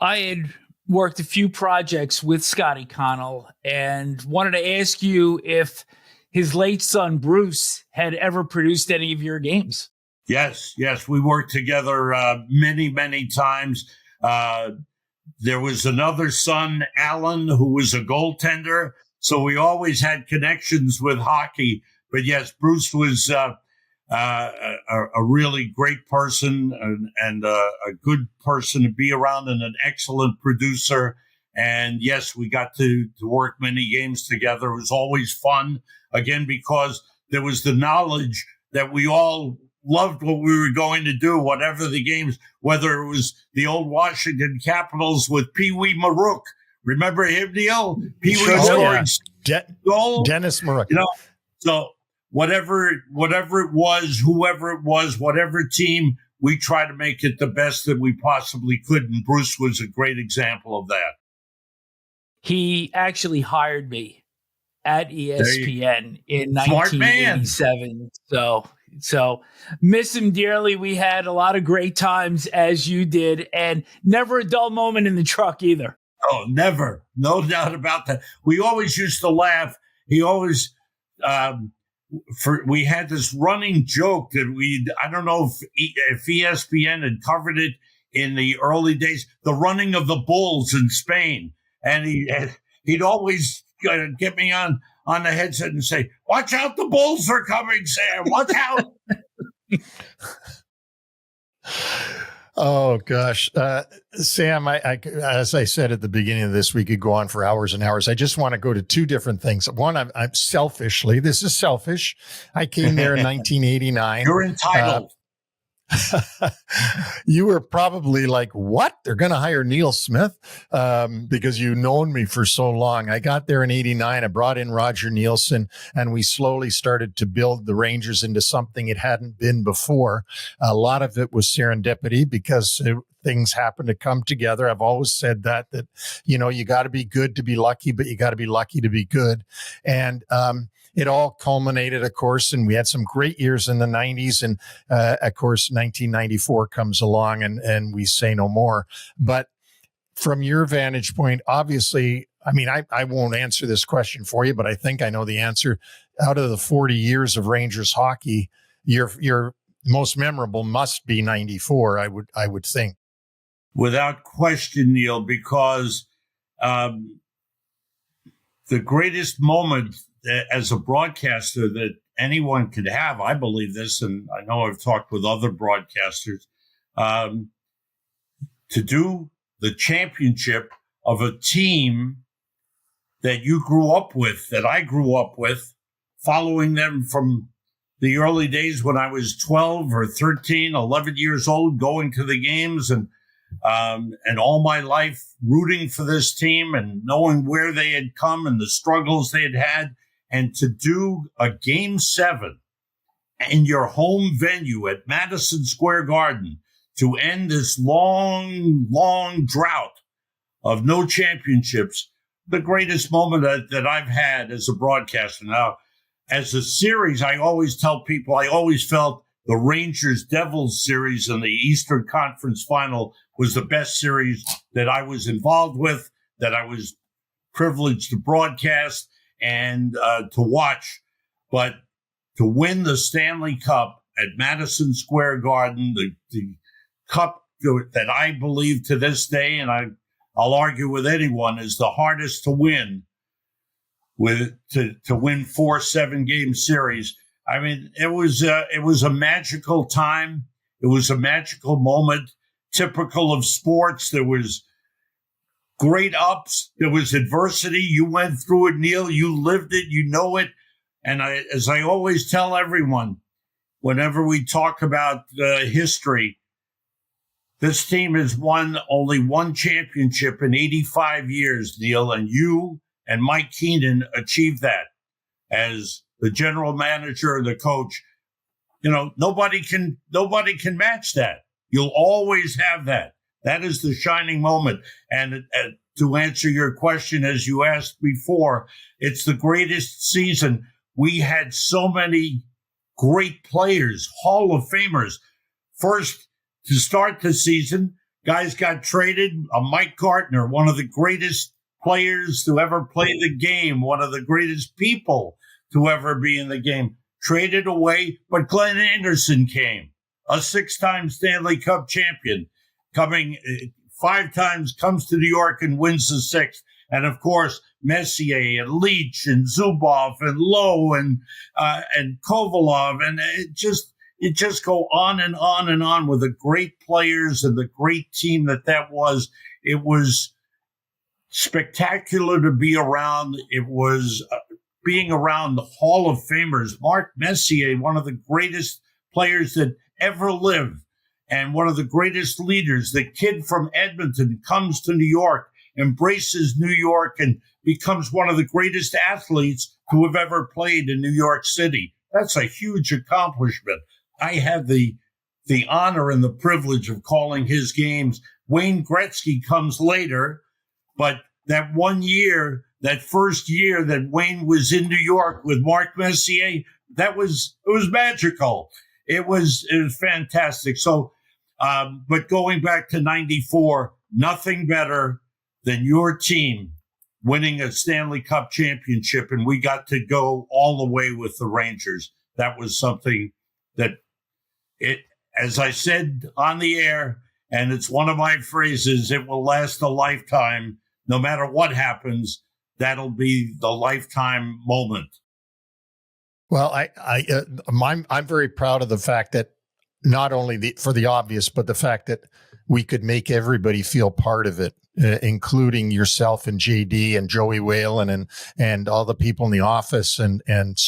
[SPEAKER 3] I had worked a few projects with Scottie Connal and wanted to ask you if his late son, Bruce, had ever produced any of your games.
[SPEAKER 5] Yes. We worked together many, many times. There was another son, Alan, who was a goaltender. So we always had connections with hockey. But yes, Bruce was a really great person and a good person to be around and an excellent producer. And yes, we got to work many games together. It was always fun, again, because there was the knowledge that we all loved what we were going to do, whatever the games, whether it was the old Washington Capitals with Pee Wee Marook. Remember him, Neil? Pee Wee scoring goal.
[SPEAKER 4] Dennis Marook.
[SPEAKER 5] So whatever it was, whoever it was, whatever team, we try to make it the best that we possibly could. And Bruce was a great example of that.
[SPEAKER 3] He actually hired me at ESPN in 1987. So miss him dearly. We had a lot of great times as you did, and never a dull moment in the truck either.
[SPEAKER 5] Oh, never. No doubt about that. We always used to laugh. He always, we had this running joke that I don't know if ESPN had covered it in the early days, the running of the bulls in Spain. And he'd always get me on the headset and say, "Watch out, the bulls are coming, Sam. Watch out."
[SPEAKER 4] Oh, gosh. Sam, I, as I said at the beginning of this, we could go on for hours and hours. I just want to go to two different things. One, I'm selfishly, this is selfish. I came there in 1989.
[SPEAKER 5] You're entitled.
[SPEAKER 4] You were probably like, what? They're going to hire Neil Smith? Because you've known me for so long. I got there in 89. I brought in Roger Neilson, and we slowly started to build the Rangers into something it hadn't been before. A lot of it was serendipity because things happen to come together. I've always said that, you got to be good to be lucky, but you got to be lucky to be good. And, it all culminated, of course, and we had some great years in the 90s. And, of course, 1994 comes along and we say no more. But from your vantage point, obviously, I mean, I won't answer this question for you, but I think I know the answer. Out of the 40 years of Rangers hockey, your most memorable must be 94, I would think.
[SPEAKER 5] Without question, Neil, because the greatest moment as a broadcaster that anyone could have, I believe this, and I know I've talked with other broadcasters, to do the championship of a team that you grew up with, that I grew up with, following them from the early days when I was 12 or 13, 11 years old, going to the games and all my life rooting for this team and knowing where they had come and the struggles they had had. And to do a Game 7 in your home venue at Madison Square Garden to end this long, long drought of no championships, the greatest moment that I've had as a broadcaster. Now, as a series, I always tell people, I always felt the Rangers-Devils series in the Eastern Conference Final was the best series that I was involved with, that I was privileged to broadcast and to watch. But to win the Stanley Cup at Madison Square Garden, the cup that I believe to this day, and I'll argue with anyone, is the hardest to win, to win 4 7-game series. I mean, it was a magical time. It was a magical moment, typical of sports. There was great ups. There was adversity. You went through it, Neil. You lived it. You know it. And as I always tell everyone, whenever we talk about history, this team has won only one championship in 85 years, Neil, and you and Mike Keenan achieved that as the general manager and the coach. You know, nobody can match that. You'll always have that. That is the shining moment. And to answer your question, as you asked before, it's the greatest season. We had so many great players, Hall of Famers. First, to start the season, guys got traded. Mike Gartner, one of the greatest players to ever play the game, one of the greatest people to ever be in the game, traded away. But Glenn Anderson came, a 6-time Stanley Cup champion, coming 5 times, comes to New York and wins the 6th. And of course, Messier and Leetch and Zubov and Lowe and Kovalev, and it just go on and on and on with the great players and the great team that was. It was spectacular to be around. It was being around the Hall of Famers. Mark Messier, one of the greatest players that ever lived and one of the greatest leaders. The kid from Edmonton comes to New York, embraces New York, and becomes one of the greatest athletes to have ever played in New York City. That's a huge accomplishment. I had the honor and the privilege of calling his games. Wayne Gretzky comes later, but that one year, that first year that Wayne was in New York with Mark Messier, it was magical. It was fantastic. So, but going back to 94, nothing better than your team winning a Stanley Cup championship, and we got to go all the way with the Rangers. That was something that as I said on the air, and it's one of my phrases, it will last a lifetime. No matter what happens, that'll be the lifetime moment.
[SPEAKER 4] Well, I'm very proud of the fact that not only for the obvious, but the fact that we could make everybody feel part of it, including yourself and JD and Joey Whalen and all the people in the office and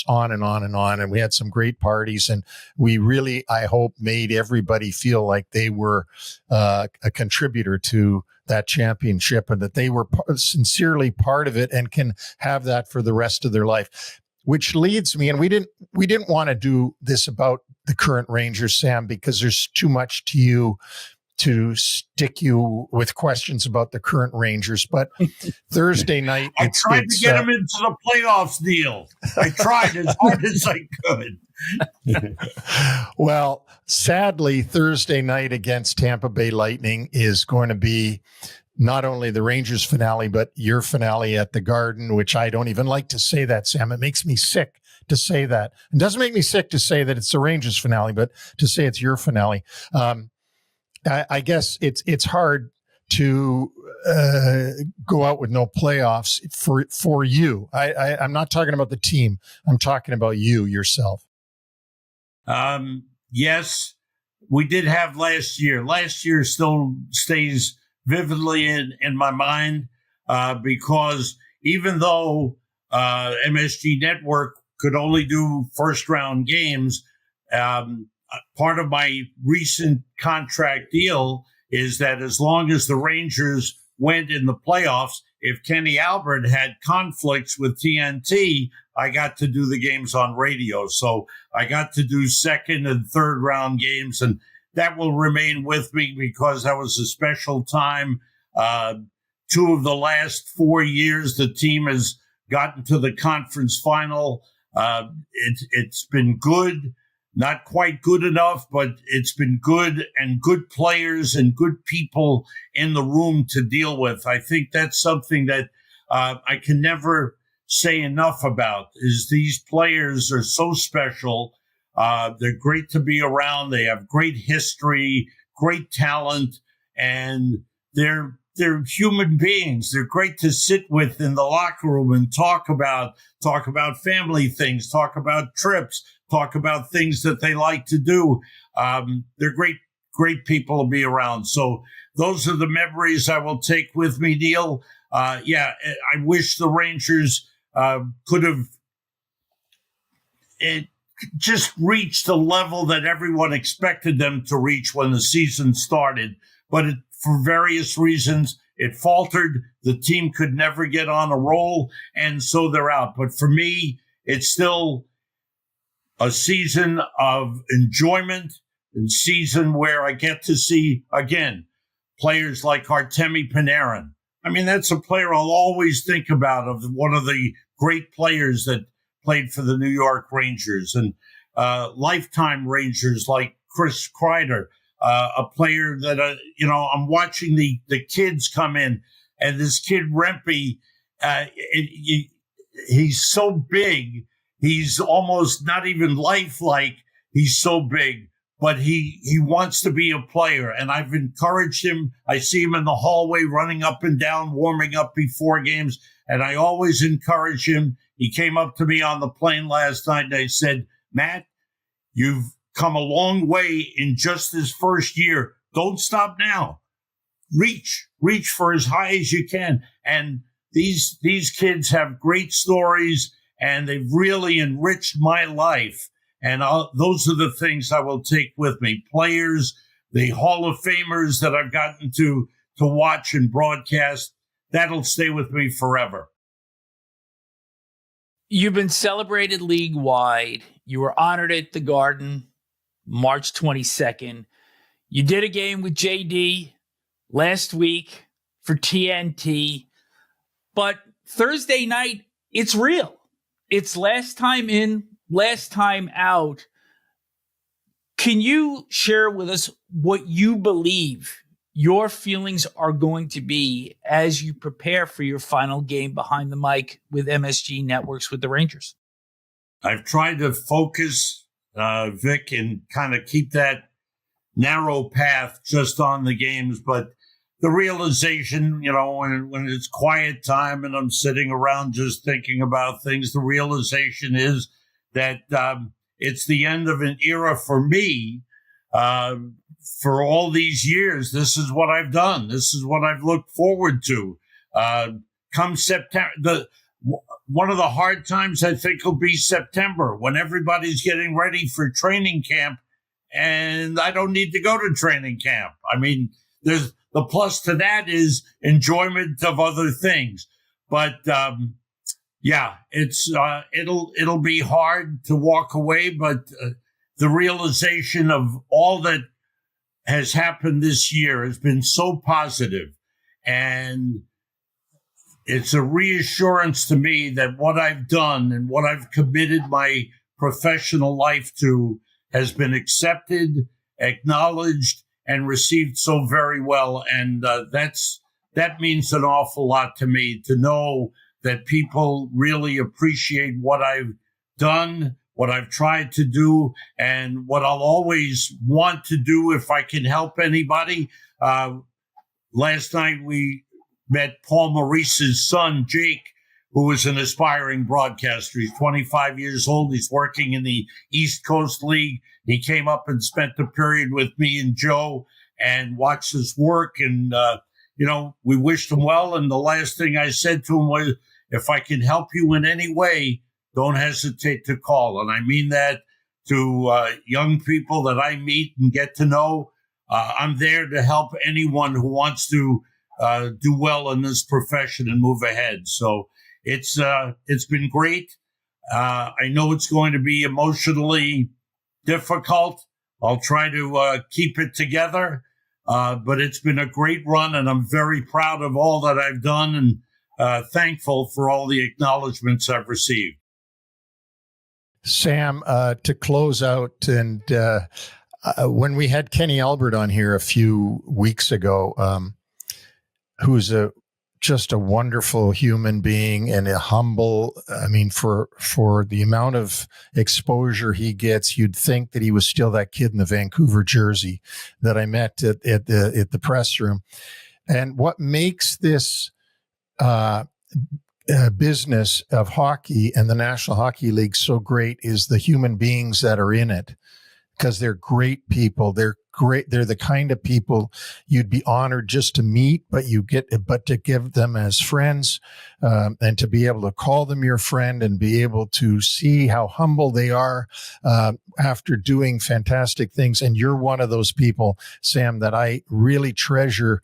[SPEAKER 4] on and on and on. And we had some great parties, and we really, I hope, made everybody feel like they were a contributor to that championship and that they were sincerely part of it and can have that for the rest of their life. Which leads me, and we didn't want to do this about the current Rangers, Sam, because there's too much to you to stick you with questions about the current Rangers. But Thursday night,
[SPEAKER 5] I tried to get them into the playoffs, Neil. I tried as hard as I could.
[SPEAKER 4] Well, sadly, Thursday night against Tampa Bay Lightning is going to be not only the Rangers finale, but your finale at the Garden, which I don't even like to say that, Sam. It makes me sick to say that. It doesn't make me sick to say that it's the Rangers finale, but to say it's your finale. I guess it's hard to go out with no playoffs for you. I'm not talking about the team. I'm talking about you yourself.
[SPEAKER 5] Yes, we did have last year. Last year still stays vividly in my mind because even though MSG Network could only do first round games, part of my recent contract deal is that as long as the Rangers went in the playoffs, if Kenny Albert had conflicts with TNT, I got to do the games on radio. So I got to do second and third round games, and that will remain with me because that was a special time. 2 of the last 4 years, the team has gotten to the conference final. It's been good. Not quite good enough, but it's been good, and good players and good people in the room to deal with. I think that's something that I can never say enough about, is these players are so special. They're great to be around. They have great history, great talent, and they're human beings. They're great to sit with in the locker room and talk about family things, talk about trips, talk about things that they like to do. They're great people to be around. So those are the memories I will take with me, Neil. I wish the Rangers could have just reached a level that everyone expected them to reach when the season started. But for various reasons, it faltered. The team could never get on a roll, and so they're out. But for me, it's still a season of enjoyment, and season where I get to see, again, players like Artemi Panarin. I mean, that's a player I'll always think about, of one of the great players that played for the New York Rangers, and lifetime Rangers like Chris Kreider, a player that, I'm watching the kids come in, and this kid Rempe, he's so big. He's almost not even lifelike. He's so big, but he wants to be a player. And I've encouraged him. I see him in the hallway running up and down, warming up before games. And I always encourage him. He came up to me on the plane last night and I said, Matt, you've come a long way in just this first year. Don't stop now. Reach for as high as you can. And these kids have great stories, and they've really enriched my life. And those are the things I will take with me. Players, the Hall of Famers that I've gotten to watch and broadcast, that'll stay with me forever.
[SPEAKER 3] You've been celebrated league-wide. You were honored at the Garden March 22nd. You did a game with JD last week for TNT. But Thursday night, it's real. It's last time in, last time out. Can you share with us what you believe your feelings are going to be as you prepare for your final game behind the mic with MSG Networks with the Rangers?
[SPEAKER 5] I've tried to focus, Vic, and kind of keep that narrow path just on the games. But the realization, when it's quiet time and I'm sitting around just thinking about things, the realization is that it's the end of an era for me. For all these years, this is what I've done. This is what I've looked forward to. Come September, one of the hard times I think will be September, when everybody's getting ready for training camp, and I don't need to go to training camp. I mean, there's the plus to that is enjoyment of other things. But it'll be hard to walk away. But the realization of all that has happened this year has been so positive, and it's a reassurance to me that what I've done and what I've committed my professional life to has been accepted, acknowledged, and received so very well. And that means an awful lot to me, to know that people really appreciate what I've done, what I've tried to do, and what I'll always want to do if I can help anybody. Last night we met Paul Maurice's son, Jake, who is an aspiring broadcaster. He's 25 years old. He's working in the East Coast League. He came up and spent a period with me and Joe and watched us work. And, we wished him well. And the last thing I said to him was, if I can help you in any way, don't hesitate to call. And I mean that to young people that I meet and get to know. I'm there to help anyone who wants to do well in this profession and move ahead. So it's been great. I know it's going to be emotionally difficult. I'll try to keep it together. But it's been a great run, and I'm very proud of all that I've done, and thankful for all the acknowledgments I've received.
[SPEAKER 4] Sam, to close out, and when we had Kenny Albert on here a few weeks ago, who's just a wonderful human being and a humble, for the amount of exposure he gets, you'd think that he was still that kid in the Vancouver jersey that I met at the press room. And what makes this business of hockey and the National Hockey League so great is the human beings that are in it, because they're great people. They're great. They're the kind of people you'd be honored just to meet, but to give them as friends, and to be able to call them your friend and be able to see how humble they are, after doing fantastic things. And you're one of those people, Sam, that I really treasure.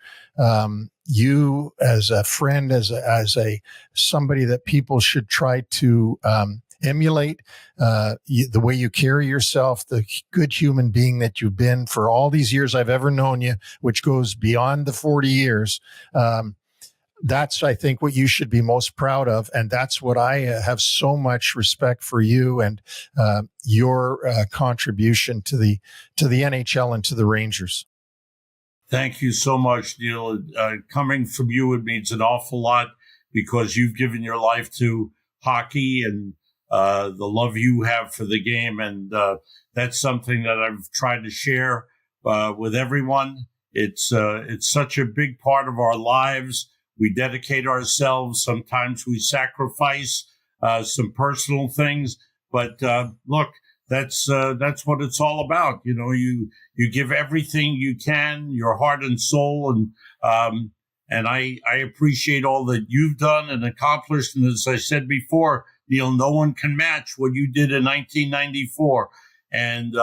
[SPEAKER 4] You as a friend, as a somebody that people should try to, emulate, the way you carry yourself, the good human being that you've been for all these years I've ever known you, which goes beyond the 40 years. That's, I think, what you should be most proud of. And that's what I have so much respect for you and your contribution to the NHL and to the Rangers.
[SPEAKER 5] Thank you so much, Neil. Coming from you, it means an awful lot because you've given your life to hockey and the love you have for the game. And that's something that I've tried to share with everyone. It's such a big part of our lives. We dedicate ourselves. Sometimes we sacrifice some personal things. But look, that's what it's all about. You know, you give everything you can, your heart and soul. And I appreciate all that you've done and accomplished. And as I said before, Neil, no one can match what you did in 1994. And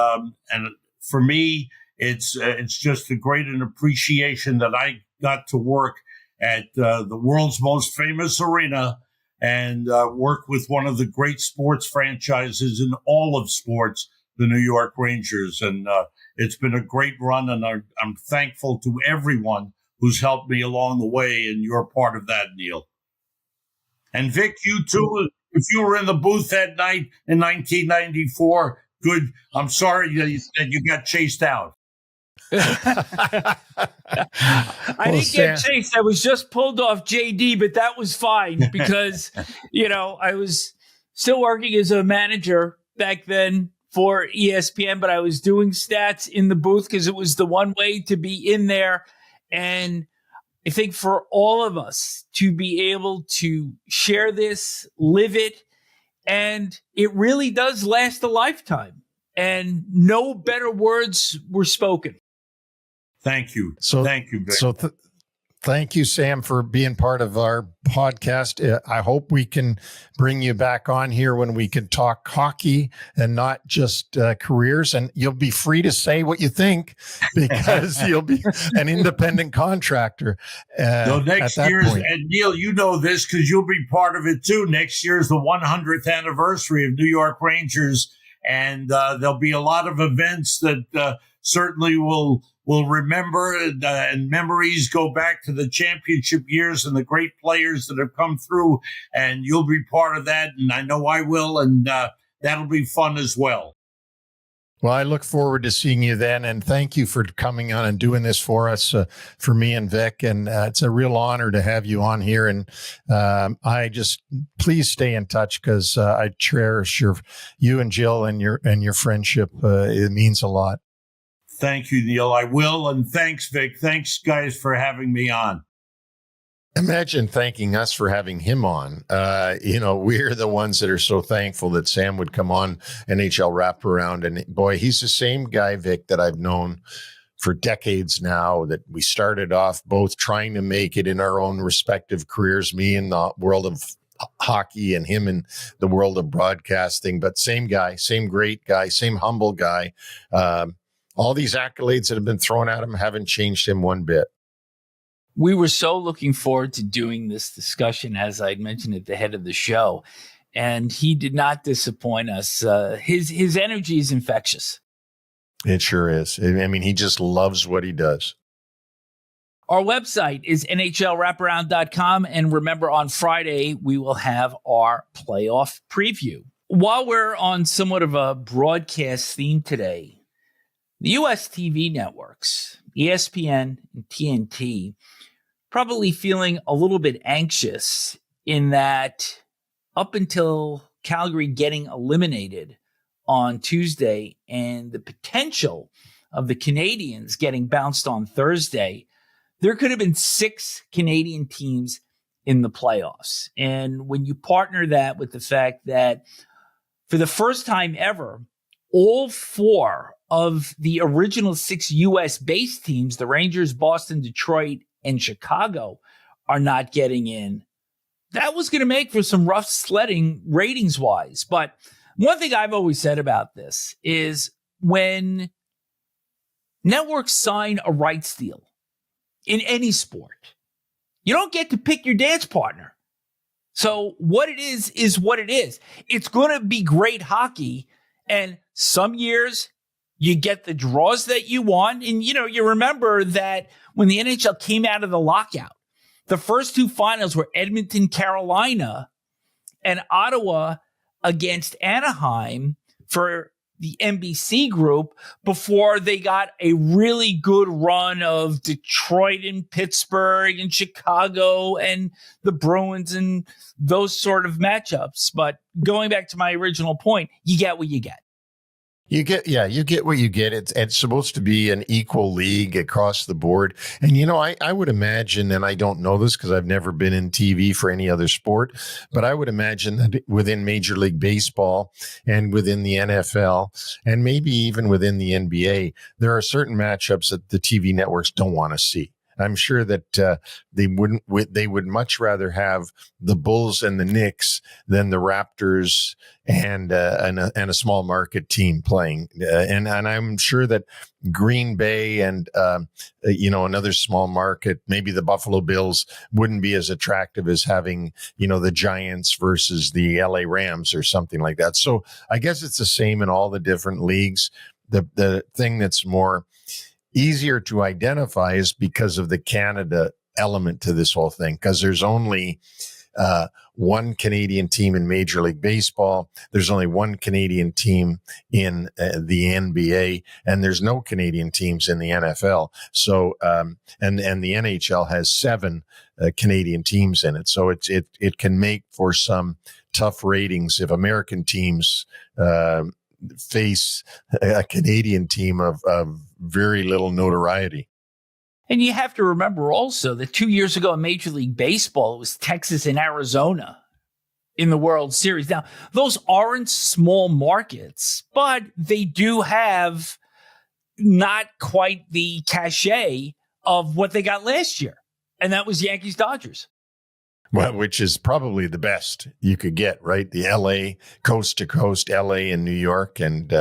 [SPEAKER 5] for me, it's just a great an appreciation that I got to work at the world's most famous arena and work with one of the great sports franchises in all of sports, the New York Rangers. And it's been a great run, and I'm thankful to everyone who's helped me along the way, and you're part of that, Neil. And Vic, you too, if you were in the booth that night in 1994, good. I'm sorry that you got chased out.
[SPEAKER 3] I didn't get chased. I was just pulled off JD, but that was fine because, I was still working as a manager back then for ESPN, but I was doing stats in the booth because it was the one way to be in there. And I think for all of us to be able to share this, live it, and it really does last a lifetime. And no better words were spoken.
[SPEAKER 5] Thank you. Thank you, Vic.
[SPEAKER 4] Thank you, Sam, for being part of our podcast. I hope we can bring you back on here when we can talk hockey and not just careers. And you'll be free to say what you think because you'll be an independent contractor.
[SPEAKER 5] Next year's, and Neil, you know this because you'll be part of it too. Next year is the 100th anniversary of New York Rangers, and there'll be a lot of events that certainly will remember, and memories go back to the championship years and the great players that have come through, and you'll be part of that, and I know I will, and that'll be fun as well.
[SPEAKER 4] Well, I look forward to seeing you then, and thank you for coming on and doing this for us, for me and Vic, and it's a real honor to have you on here, and please stay in touch because I cherish you and Jill and your friendship. It means a lot.
[SPEAKER 5] Thank you, Neil. I will. And thanks, Vic. Thanks, guys, for having me on.
[SPEAKER 4] Imagine thanking us for having him on. We're the ones that are so thankful that Sam would come on NHL Wraparound. And boy, he's the same guy, Vic, that I've known for decades now, that we started off both trying to make it in our own respective careers, me in the world of hockey and him in the world of broadcasting. But same guy, same great guy, same humble guy. All these accolades that have been thrown at him haven't changed him one bit.
[SPEAKER 3] We were so looking forward to doing this discussion, as I'd mentioned at the head of the show, and he did not disappoint us. His energy is infectious.
[SPEAKER 4] It sure is. I mean, he just loves what he does.
[SPEAKER 3] Our website is NHLWraparound.com, and remember, on Friday, we will have our playoff preview. While we're on somewhat of a broadcast theme today, the U.S. TV networks, ESPN and TNT, probably feeling a little bit anxious in that up until Calgary getting eliminated on Tuesday and the potential of the Canadiens getting bounced on Thursday, there could have been 6 Canadian teams in the playoffs. And when you partner that with the fact that for the first time ever, all 4 of the original 6 U.S.-based teams, the Rangers, Boston, Detroit, and Chicago, are not getting in, that was going to make for some rough sledding ratings-wise. But one thing I've always said about this is when networks sign a rights deal in any sport, you don't get to pick your dance partner. So what it is what it is. It's going to be great hockey, and some years you get the draws that you want. And, you remember that when the NHL came out of the lockout, the first 2 finals were Edmonton, Carolina, and Ottawa against Anaheim for the NBC group before they got a really good run of Detroit and Pittsburgh and Chicago and the Bruins and those sort of matchups. But going back to my original point, you get what you get.
[SPEAKER 4] You get what you get. It's supposed to be an equal league across the board. And, I would imagine, and I don't know this because I've never been in TV for any other sport, but I would imagine that within Major League Baseball and within the NFL and maybe even within the NBA, there are certain matchups that the TV networks don't want to see. I'm sure that they would much rather have the Bulls and the Knicks than the Raptors and a small market team playing. And I'm sure that Green Bay and another small market, maybe the Buffalo Bills, wouldn't be as attractive as having the Giants versus the LA Rams or something like that. So I guess it's the same in all the different leagues. The thing that's more easier to identify is because of the Canada element to this whole thing, because there's only one Canadian team in Major League Baseball. There's only one Canadian team in the NBA, and there's no Canadian teams in the NFL. So, and the NHL has 7 Canadian teams in it. So it can make for some tough ratings if American teams face a Canadian team of very little notoriety.
[SPEAKER 3] And you have to remember also that 2 years ago in Major League Baseball, it was Texas and Arizona in the World Series. Now, those aren't small markets, but they do have not quite the cachet of what they got last year. And that was Yankees-Dodgers.
[SPEAKER 4] Well, which is probably the best you could get, right? The LA, coast to coast, LA and New York. And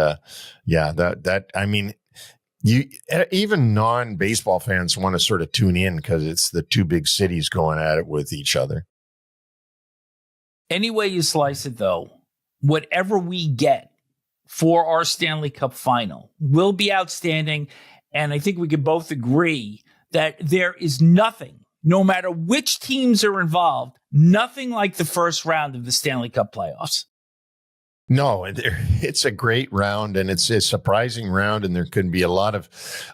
[SPEAKER 4] even non-baseball fans want to sort of tune in because it's the 2 big cities going at it with each other.
[SPEAKER 3] Any way you slice it, though, whatever we get for our Stanley Cup final will be outstanding. And I think we can both agree that there is nothing, no matter which teams are involved, nothing like the first round of the Stanley Cup playoffs.
[SPEAKER 4] No, it's a great round, and it's a surprising round, and there could be a lot of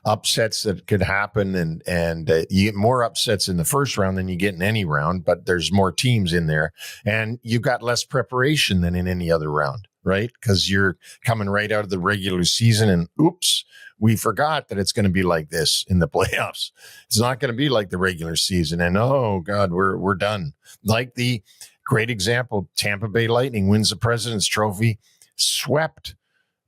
[SPEAKER 4] upsets that could happen, and you get more upsets in the first round than you get in any round, but there's more teams in there, and you've got less preparation than in any other round, right? Because you're coming right out of the regular season, and oops, we forgot that it's going to be like this in the playoffs. It's not going to be like the regular season, and oh God, we're done. Like the great example, Tampa Bay Lightning wins the President's Trophy, swept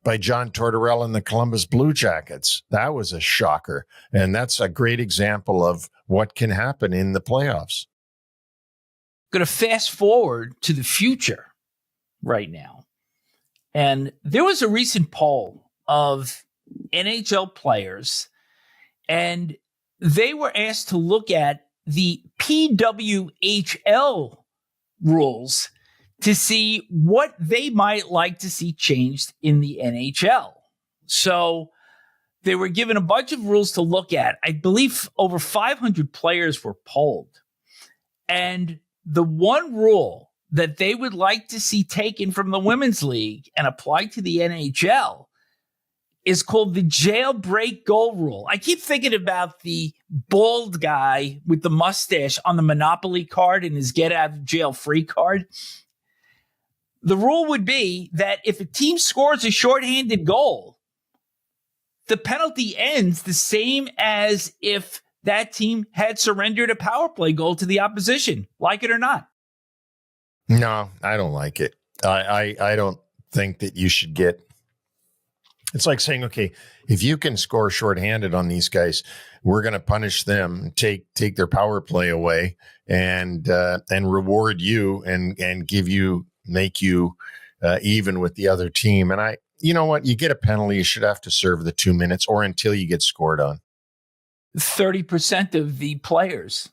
[SPEAKER 4] by John Tortorella and the Columbus Blue Jackets. That was a shocker. And that's a great example of what can happen in the playoffs.
[SPEAKER 3] Going to fast forward to the future right now. And there was a recent poll of NHL players, and they were asked to look at the PWHL rules to see what they might like to see changed in the NHL. So they were given a bunch of rules to look at. I believe over 500 players were polled. And the one rule that they would like to see taken from the Women's League and applied to the NHL is called the jailbreak goal rule. I keep thinking about the bald guy with the mustache on the Monopoly card and his get out of jail free card. The rule would be that if a team scores a shorthanded goal, the penalty ends the same as if that team had surrendered a power play goal to the opposition, like it or not.
[SPEAKER 4] No, I don't like it. I don't think that you should get It's like saying, okay, if you can score shorthanded on these guys, we're going to punish them, take their power play away, and reward you and make you even with the other team. And you know what? You get a penalty, you should have to serve the 2 minutes or until you get scored on.
[SPEAKER 3] 30% of the players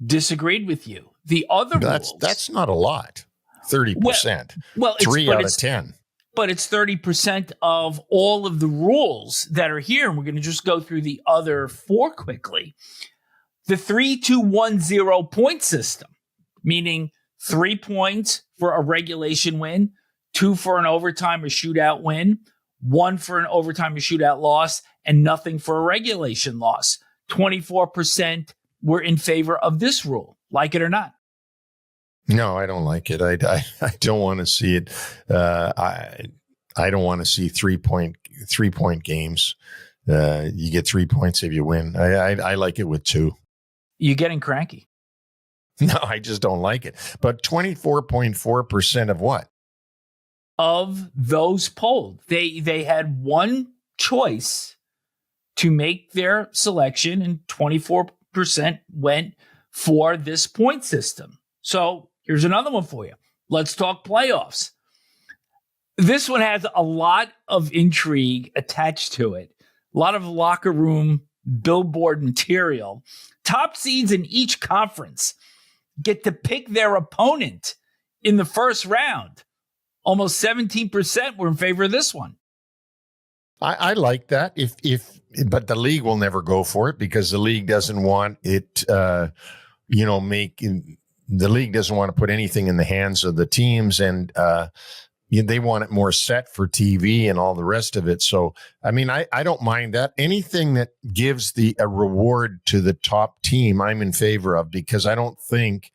[SPEAKER 3] disagreed with you. The other rules.
[SPEAKER 4] That's not a lot. 30%.
[SPEAKER 3] Well,
[SPEAKER 4] 3 out of 10.
[SPEAKER 3] But it's 30% of all of the rules that are here. And we're going to just go through the other 4 quickly. The 3-2-1-0 point system, meaning 3 points for a regulation win, 2 for an overtime or shootout win, 1 for an overtime or shootout loss, and nothing for a regulation loss. 24% were in favor of this rule, like it or not.
[SPEAKER 4] No, I don't like it. I don't want to see it. I don't want to see 3-point games. You get 3 points if you win. I like it with 2.
[SPEAKER 3] You're getting cranky.
[SPEAKER 4] No, I just don't like it. But 24.4% of what?
[SPEAKER 3] Of those polled, they had one choice to make their selection, and 24% went for this point system. So here's another one for you. Let's talk playoffs. This one has a lot of intrigue attached to it, a lot of locker room billboard material. Top seeds in each conference get to pick their opponent in the first round. Almost 17% were in favor of this one.
[SPEAKER 4] I like that. But the league will never go for it because the league doesn't want it. The league doesn't want to put anything in the hands of the teams, and they want it more set for TV and all the rest of it. So, I mean, I don't mind that. Anything that gives a reward to the top team, I'm in favor of, because I don't think.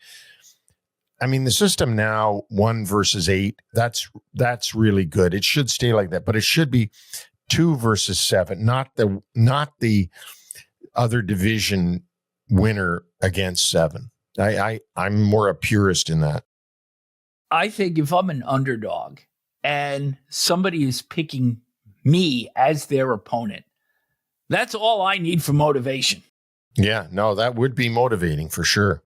[SPEAKER 4] I mean, the system now 1 versus 8. That's really good. It should stay like that, but it should be 2 versus 7, not the other division winner against 7. I'm more a purist in that.
[SPEAKER 3] I think if I'm an underdog and somebody is picking me as their opponent, that's all I need for motivation.
[SPEAKER 4] Yeah, no, that would be motivating for sure.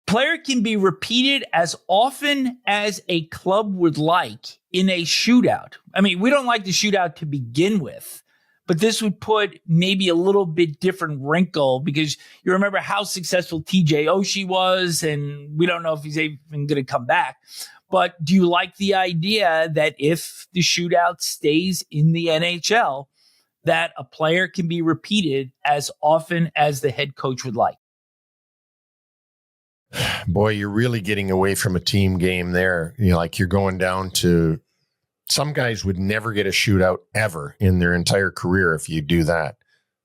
[SPEAKER 3] Player can be repeated as often as a club would like in a shootout. I mean, we don't like the shootout to begin with, but this would put maybe a little bit different wrinkle because you remember how successful TJ Oshie was, and we don't know if he's even going to come back. But do you like the idea that if the shootout stays in the NHL, that a player can be repeated as often as the head coach would like?
[SPEAKER 4] Boy, you're really getting away from a team game there. Like you're going down to some guys would never get a shootout ever in their entire career if you do that,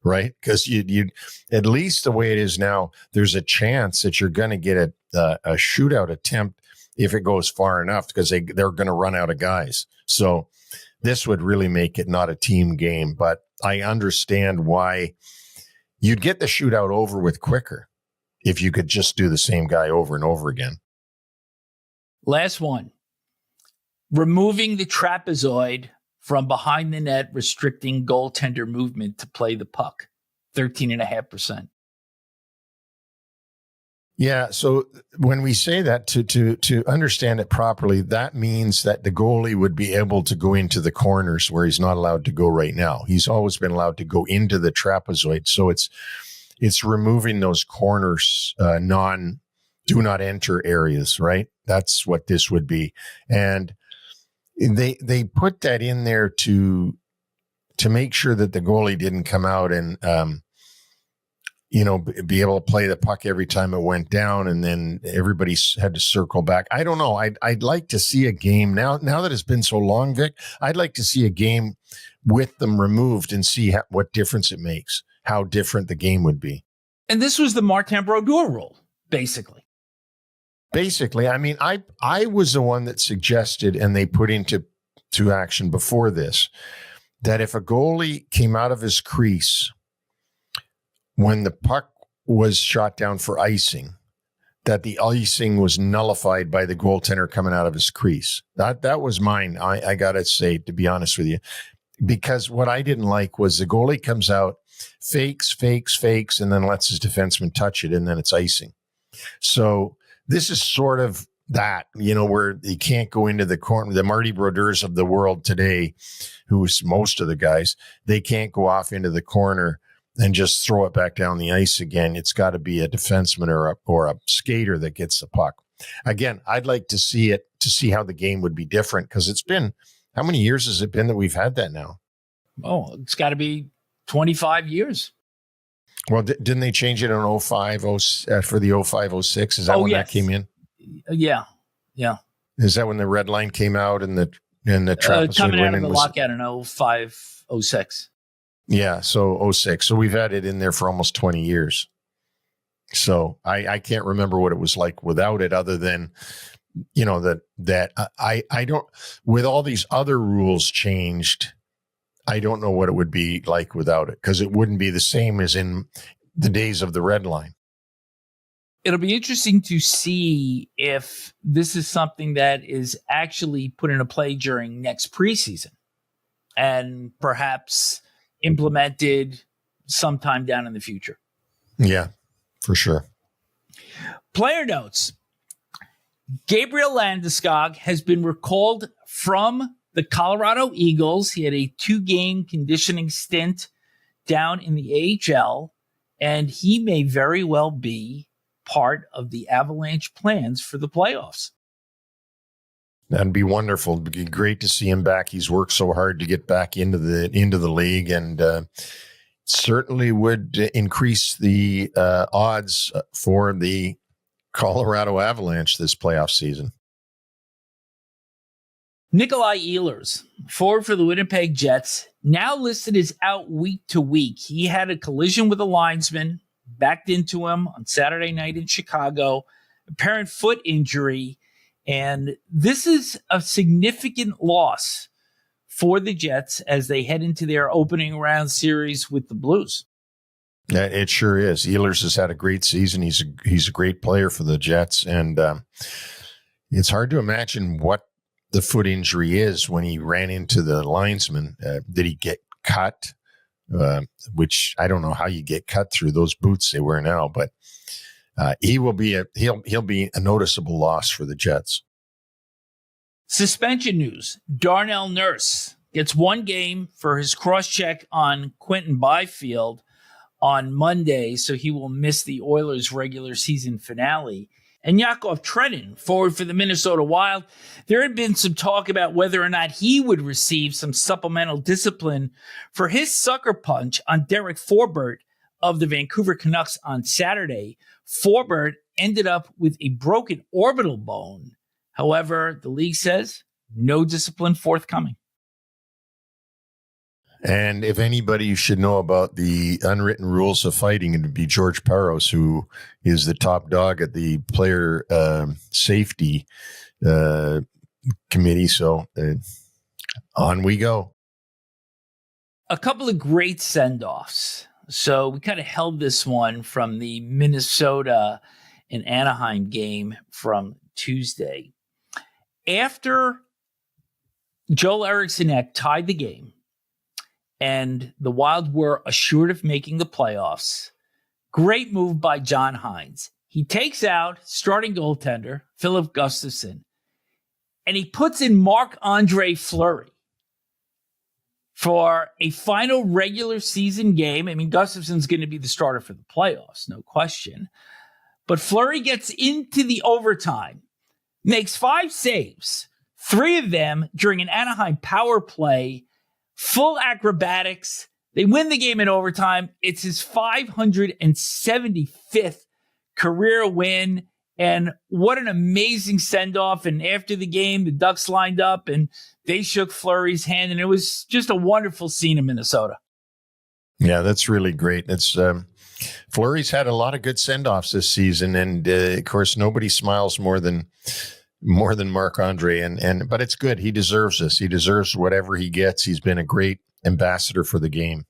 [SPEAKER 4] right? Because you at least the way it is now, there's a chance that you're going to get a shootout attempt if it goes far enough because they're going to run out of guys. So this would really make it not a team game. But I understand why you'd get the shootout over with quicker if you could just do the same guy over and over again.
[SPEAKER 3] Last one. Removing the trapezoid from behind the net, restricting goaltender movement to play the puck. 13.5%.
[SPEAKER 4] Yeah, so when we say that, to understand it properly, that means that the goalie would be able to go into the corners where he's not allowed to go right now. He's always been allowed to go into the trapezoid. So it's removing those corners, do not enter areas, right? That's what this would be. And they put that in there to make sure that the goalie didn't come out and, be able to play the puck every time it went down, and then everybody had to circle back. I don't know. I'd like to see a game now that it's been so long, Vic. I'd like to see a game with them removed and see what difference it makes, how different the game would be.
[SPEAKER 3] And this was the Martin Brodeur rule, basically.
[SPEAKER 4] Basically, I mean, I was the one that suggested, and they put into action before this, that if a goalie came out of his crease when the puck was shot down for icing, that the icing was nullified by the goaltender coming out of his crease. That was mine. I got to say, to be honest with you, because what I didn't like was the goalie comes out, fakes, and then lets his defenseman touch it, and then it's icing. So this is sort of that, where you can't go into the corner. The Marty Brodeurs of the world today, who's most of the guys, they can't go off into the corner and just throw it back down the ice again. It's got to be a defenseman or a skater that gets the puck. Again, I'd like to see it to see how the game would be different, because it's been, how many years has it been that we've had that now?
[SPEAKER 3] Oh, it's got to be 25 years.
[SPEAKER 4] Well, didn't they change it in 05 for the 05-06? Is that when that came in?
[SPEAKER 3] Yeah.
[SPEAKER 4] Is that when the red line came out and the trapezoid
[SPEAKER 3] coming out of the
[SPEAKER 4] was
[SPEAKER 3] lockout in 05-06?
[SPEAKER 4] Yeah, so 06. So we've had it in there for almost 20 years. So I can't remember what it was like without it, other than, that I don't, with all these other rules changed, I don't know what it would be like without it, because it wouldn't be the same as in the days of the red line.
[SPEAKER 3] It'll be interesting to see if this is something that is actually put into play during next preseason and perhaps implemented sometime down in the future.
[SPEAKER 4] Yeah, for sure.
[SPEAKER 3] Player notes. Gabriel Landeskog has been recalled from the Colorado Eagles. He had a 2-game conditioning stint down in the AHL, and he may very well be part of the Avalanche plans for the playoffs.
[SPEAKER 4] That'd be wonderful. It'd be great to see him back. He's worked so hard to get back into the league, and certainly would increase the odds for the Colorado Avalanche this playoff season.
[SPEAKER 3] Nikolai Ehlers, forward for the Winnipeg Jets, now listed as out week to week. He had a collision with a linesman, backed into him on Saturday night in Chicago, apparent foot injury, and this is a significant loss for the Jets as they head into their opening round series with the Blues.
[SPEAKER 4] Yeah, it sure is. Ehlers has had a great season. He's a great player for the Jets, and it's hard to imagine what the foot injury is when he ran into the linesman. Did he get cut? Which I don't know how you get cut through those boots they wear now, but he'll be a noticeable loss for the Jets.
[SPEAKER 3] Suspension news. Darnell Nurse gets 1 game for his cross-check on Quentin Byfield on Monday, so he will miss the Oilers' regular season finale. And Yakov Trenin, forward for the Minnesota Wild, there had been some talk about whether or not he would receive some supplemental discipline for his sucker punch on Derek Forbort of the Vancouver Canucks on Saturday. Forbort ended up with a broken orbital bone. However, the league says no discipline forthcoming.
[SPEAKER 4] And if anybody should know about the unwritten rules of fighting, it would be George Parros, who is the top dog at the player safety committee. So on we go.
[SPEAKER 3] A couple of great send-offs. So we kind of held this one from the Minnesota and Anaheim game from Tuesday. After Joel Eriksson had tied the game, and the Wild were assured of making the playoffs. Great move by John Hines. He takes out starting goaltender Philip Gustafsson, and he puts in Marc-Andre Fleury for a final regular season game. I mean, Gustafsson's going to be the starter for the playoffs, no question. But Fleury gets into the overtime, makes 5 saves, 3 of them during an Anaheim power play. Full acrobatics. They win the game in overtime. It's his 575th career win. And what an amazing send-off. And after the game, the Ducks lined up and they shook Fleury's hand. And it was just a wonderful scene in Minnesota.
[SPEAKER 4] Yeah, that's really great. It's Fleury's had a lot of good send-offs this season. And of course, nobody smiles more than Marc-Andre, but it's good. He deserves this. He deserves whatever he gets. He's been a great ambassador for the game.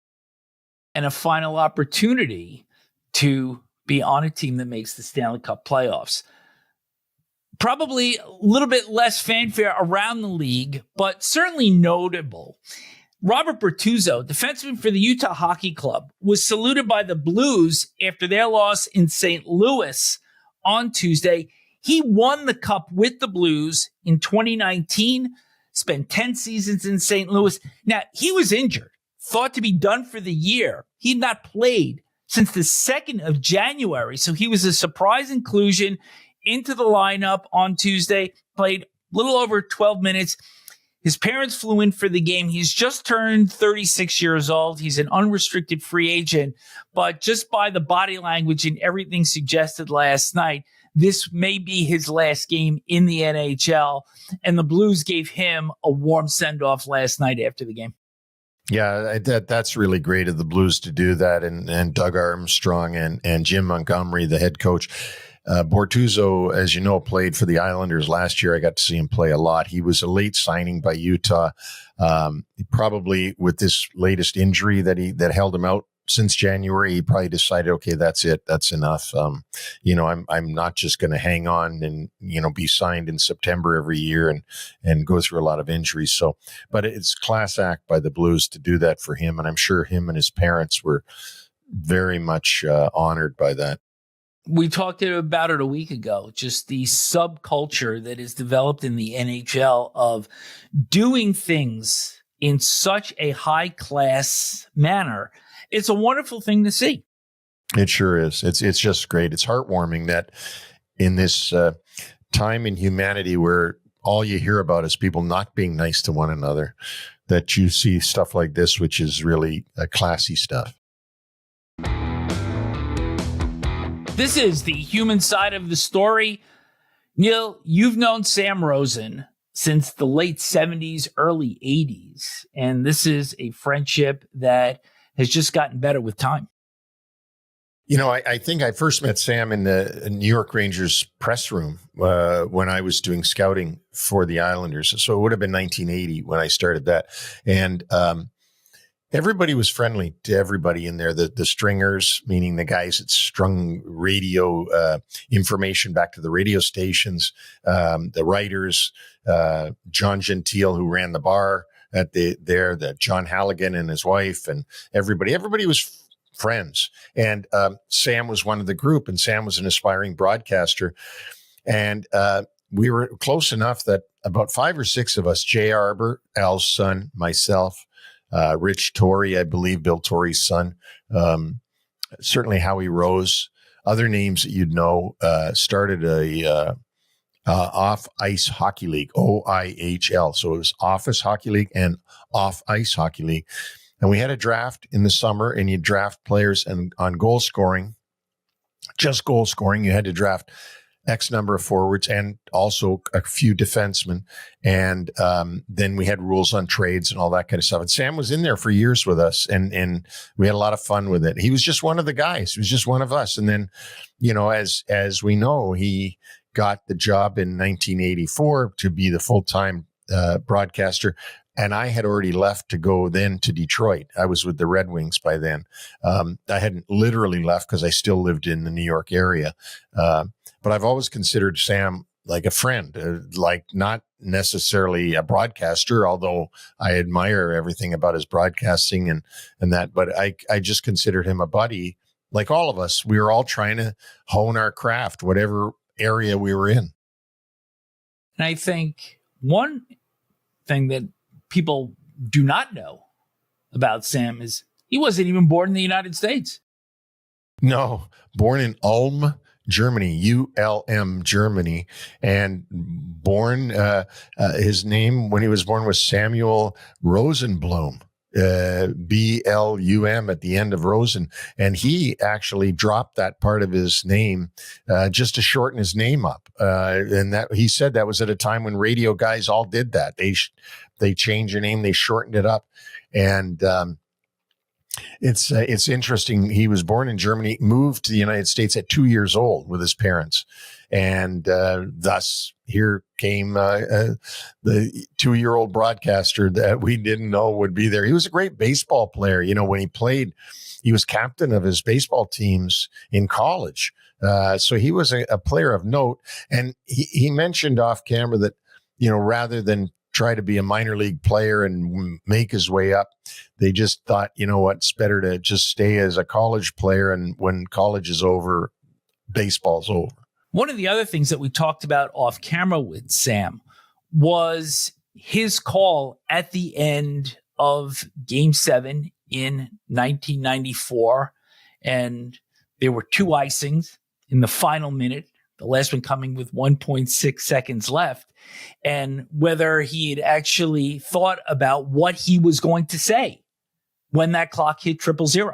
[SPEAKER 3] And a final opportunity to be on a team that makes the Stanley Cup playoffs. Probably a little bit less fanfare around the league, but certainly notable. Robert Bertuzzo, defenseman for the Utah Hockey Club, was saluted by the Blues after their loss in St. Louis on Tuesday. He won the cup with the Blues in 2019, spent 10 seasons in St. Louis. Now, he was injured, thought to be done for the year. He had not played since the 2nd of January, so he was a surprise inclusion into the lineup on Tuesday, played a little over 12 minutes. His parents flew in for the game. He's just turned 36 years old. He's an unrestricted free agent, but just by the body language and everything suggested last night, this may be his last game in the NHL, and the Blues gave him a warm send-off last night after the game.
[SPEAKER 4] Yeah, that's really great of the Blues to do that, and Doug Armstrong and Jim Montgomery, the head coach. Bortuzzo, as you know, played for the Islanders last year. I got to see him play a lot. He was a late signing by Utah, probably with this latest injury that held him out since January. He probably decided, okay, that's it, that's enough. I'm not just going to hang on and be signed in September every year and go through a lot of injuries. So, but it's class act by the Blues to do that for him, and I'm sure him and his parents were very much honored by that.
[SPEAKER 3] We talked about it a week ago, just the subculture that is developed in the NHL of doing things in such a high class manner. It's a wonderful thing to see.
[SPEAKER 4] It sure is. It's just great. It's heartwarming that in this time in humanity where all you hear about is people not being nice to one another, that you see stuff like this, which is really classy stuff.
[SPEAKER 3] This is the human side of the story. Neil, you've known Sam Rosen since the late 70s, early 80s, and this is a friendship that has just gotten better with time.
[SPEAKER 4] I think I first met Sam in the New York Rangers press room when I was doing scouting for the Islanders. So it would have been 1980 when I started that. And everybody was friendly to everybody in there. The stringers, meaning the guys that strung radio information back to the radio stations, the writers, John Gentile, who ran the bar at the John Halligan and his wife, and everybody was friends. And Sam was one of the group, and Sam was an aspiring broadcaster. And we were close enough that about 5 or 6 of us, Jay Arbor, Al's son, myself, Rich Torrey, I believe, Bill Torrey's son, certainly Howie Rose, other names that you'd know, started a off-ice hockey league, OIHL. So it was Office Hockey League and Off-Ice Hockey League. And we had a draft in the summer, and you draft players and on goal scoring, just goal scoring. You had to draft X number of forwards and also a few defensemen. And then we had rules on trades and all that kind of stuff. And Sam was in there for years with us, and we had a lot of fun with it. He was just one of the guys. He was just one of us. And then, as we know, he got the job in 1984 to be the full-time broadcaster. And I had already left to go then to Detroit. I was with the Red Wings by then. I hadn't literally left because I still lived in the New York area. But I've always considered Sam like a friend, like not necessarily a broadcaster, although I admire everything about his broadcasting and that. But I just considered him a buddy. Like all of us, we were all trying to hone our craft, whatever area we were in.
[SPEAKER 3] And I think one thing that people do not know about Sam is he wasn't even born in the United States.
[SPEAKER 4] No, born in Ulm, Germany, ULM, Germany, and born, his name when he was born was Samuel Rosenblum, BLUM at the end of Rosen. And he actually dropped that part of his name just to shorten his name up. And that he said that was at a time when radio guys all did that. They changed their name, they shortened it up. And it's interesting. He was born in Germany, moved to the United States at 2 years old with his parents. And thus here came the 2-year-old broadcaster that we didn't know would be there. He was a great baseball player. When he played, he was captain of his baseball teams in college. So he was a player of note. And he mentioned off camera that, rather than try to be a minor league player and make his way up. They just thought, you know what, it's better to just stay as a college player. And when college is over, baseball's over.
[SPEAKER 3] One of the other things that we talked about off camera with Sam was his call at the end of Game 7 in 1994. And there were 2 icings in the final minute, the last one coming with 1.6 seconds left, and whether he had actually thought about what he was going to say when that clock hit 000.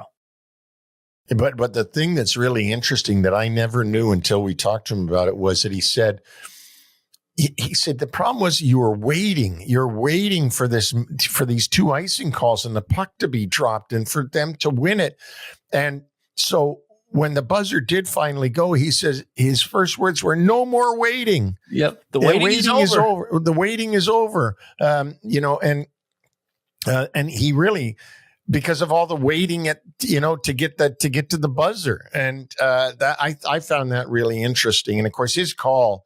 [SPEAKER 4] But the thing that's really interesting that I never knew until we talked to him about it was that he said the problem was you're waiting for these 2 icing calls and the puck to be dropped and for them to win it. And so when the buzzer did finally go, he says his first words were, "No more waiting."
[SPEAKER 3] Yep, the waiting is over.
[SPEAKER 4] The waiting is over. And he really, because of all the waiting to get to the buzzer, and that I found that really interesting. And of course, his call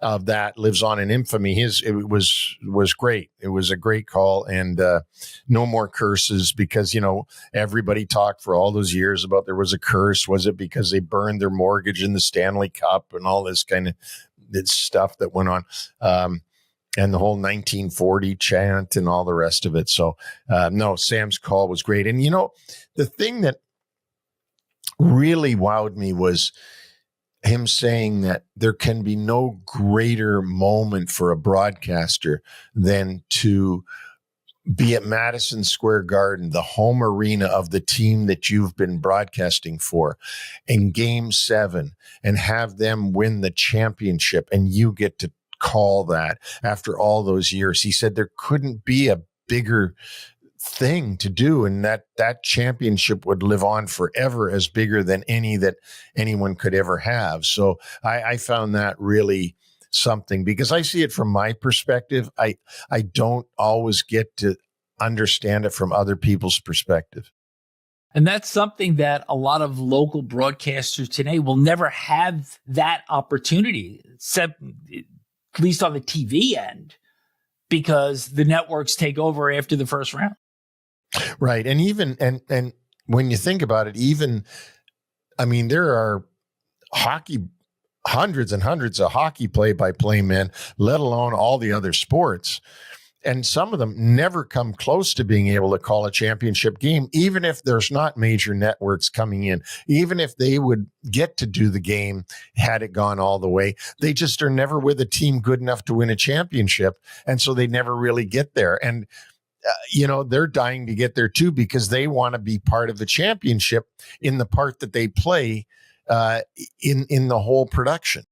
[SPEAKER 4] of that lives on in infamy. It was great. It was a great call, and no more curses, because everybody talked for all those years about there was a curse. Was it because they burned their mortgage in the Stanley Cup and all this kind of stuff that went on, and the whole 1940 chant and all the rest of it. So no, Sam's call was great. And the thing that really wowed me was him saying that there can be no greater moment for a broadcaster than to be at Madison Square Garden, the home arena of the team that you've been broadcasting for, in Game 7, and have them win the championship, and you get to call that after all those years. He said there couldn't be a bigger thing to do, and that championship would live on forever as bigger than any that anyone could ever have. So I found that really something, because I see it from my perspective. I don't always get to understand it from other people's perspective.
[SPEAKER 3] And that's something that a lot of local broadcasters today will never have that opportunity, except at least on the TV end, because the networks take over after the first round.
[SPEAKER 4] Right. And even, and when you think about it, there are hundreds and hundreds of hockey play-by-play men, let alone all the other sports. And some of them never come close to being able to call a championship game, even if there's not major networks coming in, even if they would get to do the game had it gone all the way. They just are never with a team good enough to win a championship. And so they never really get there. And they're dying to get there too, because they want to be part of the championship in the part that they play in the whole production.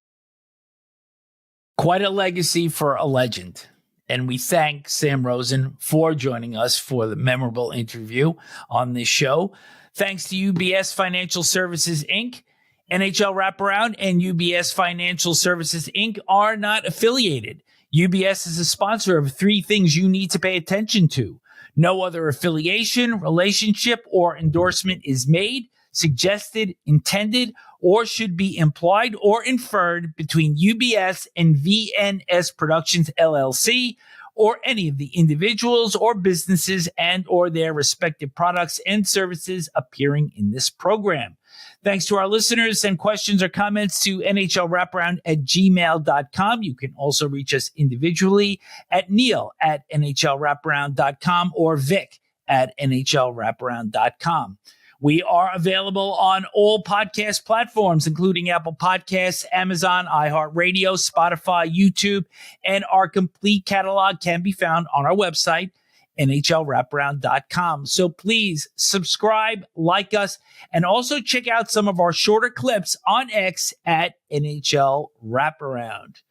[SPEAKER 3] Quite a legacy for a legend. And we thank Sam Rosen for joining us for the memorable interview on this show. Thanks to UBS Financial Services, Inc., NHL Wraparound and UBS Financial Services, Inc. are not affiliated. UBS is a sponsor of 3 things you need to pay attention to. No other affiliation, relationship, or endorsement is made, suggested, intended, or should be implied or inferred between UBS and VNS Productions, LLC, or any of the individuals or businesses and or their respective products and services appearing in this program. Thanks to our listeners. Send questions or comments to nhlwraparound@gmail.com. You can also reach us individually at neil@nhlwraparound.com or vic@nhlwraparound.com. We are available on all podcast platforms, including Apple Podcasts, Amazon, iHeartRadio, Spotify, YouTube, and our complete catalog can be found on our website, nhlwraparound.com. So please subscribe, like us, and also check out some of our shorter clips on X at NHL Wraparound.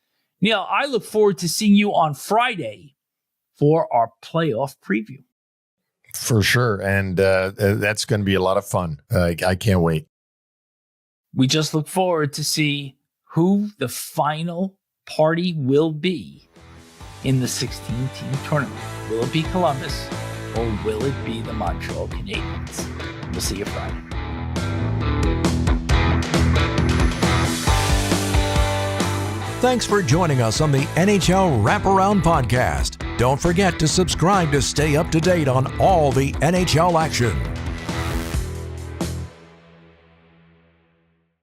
[SPEAKER 3] Neil, I look forward to seeing you on Friday for our playoff preview.
[SPEAKER 4] For sure. And that's going to be a lot of fun. I can't wait.
[SPEAKER 3] We just look forward to see who the final party will be in the 16-team tournament. Will it be Columbus or will it be the Montreal Canadiens? We'll see you Friday.
[SPEAKER 1] Thanks for joining us on the NHL Wraparound Podcast. Don't forget to subscribe to stay up to date on all the NHL action.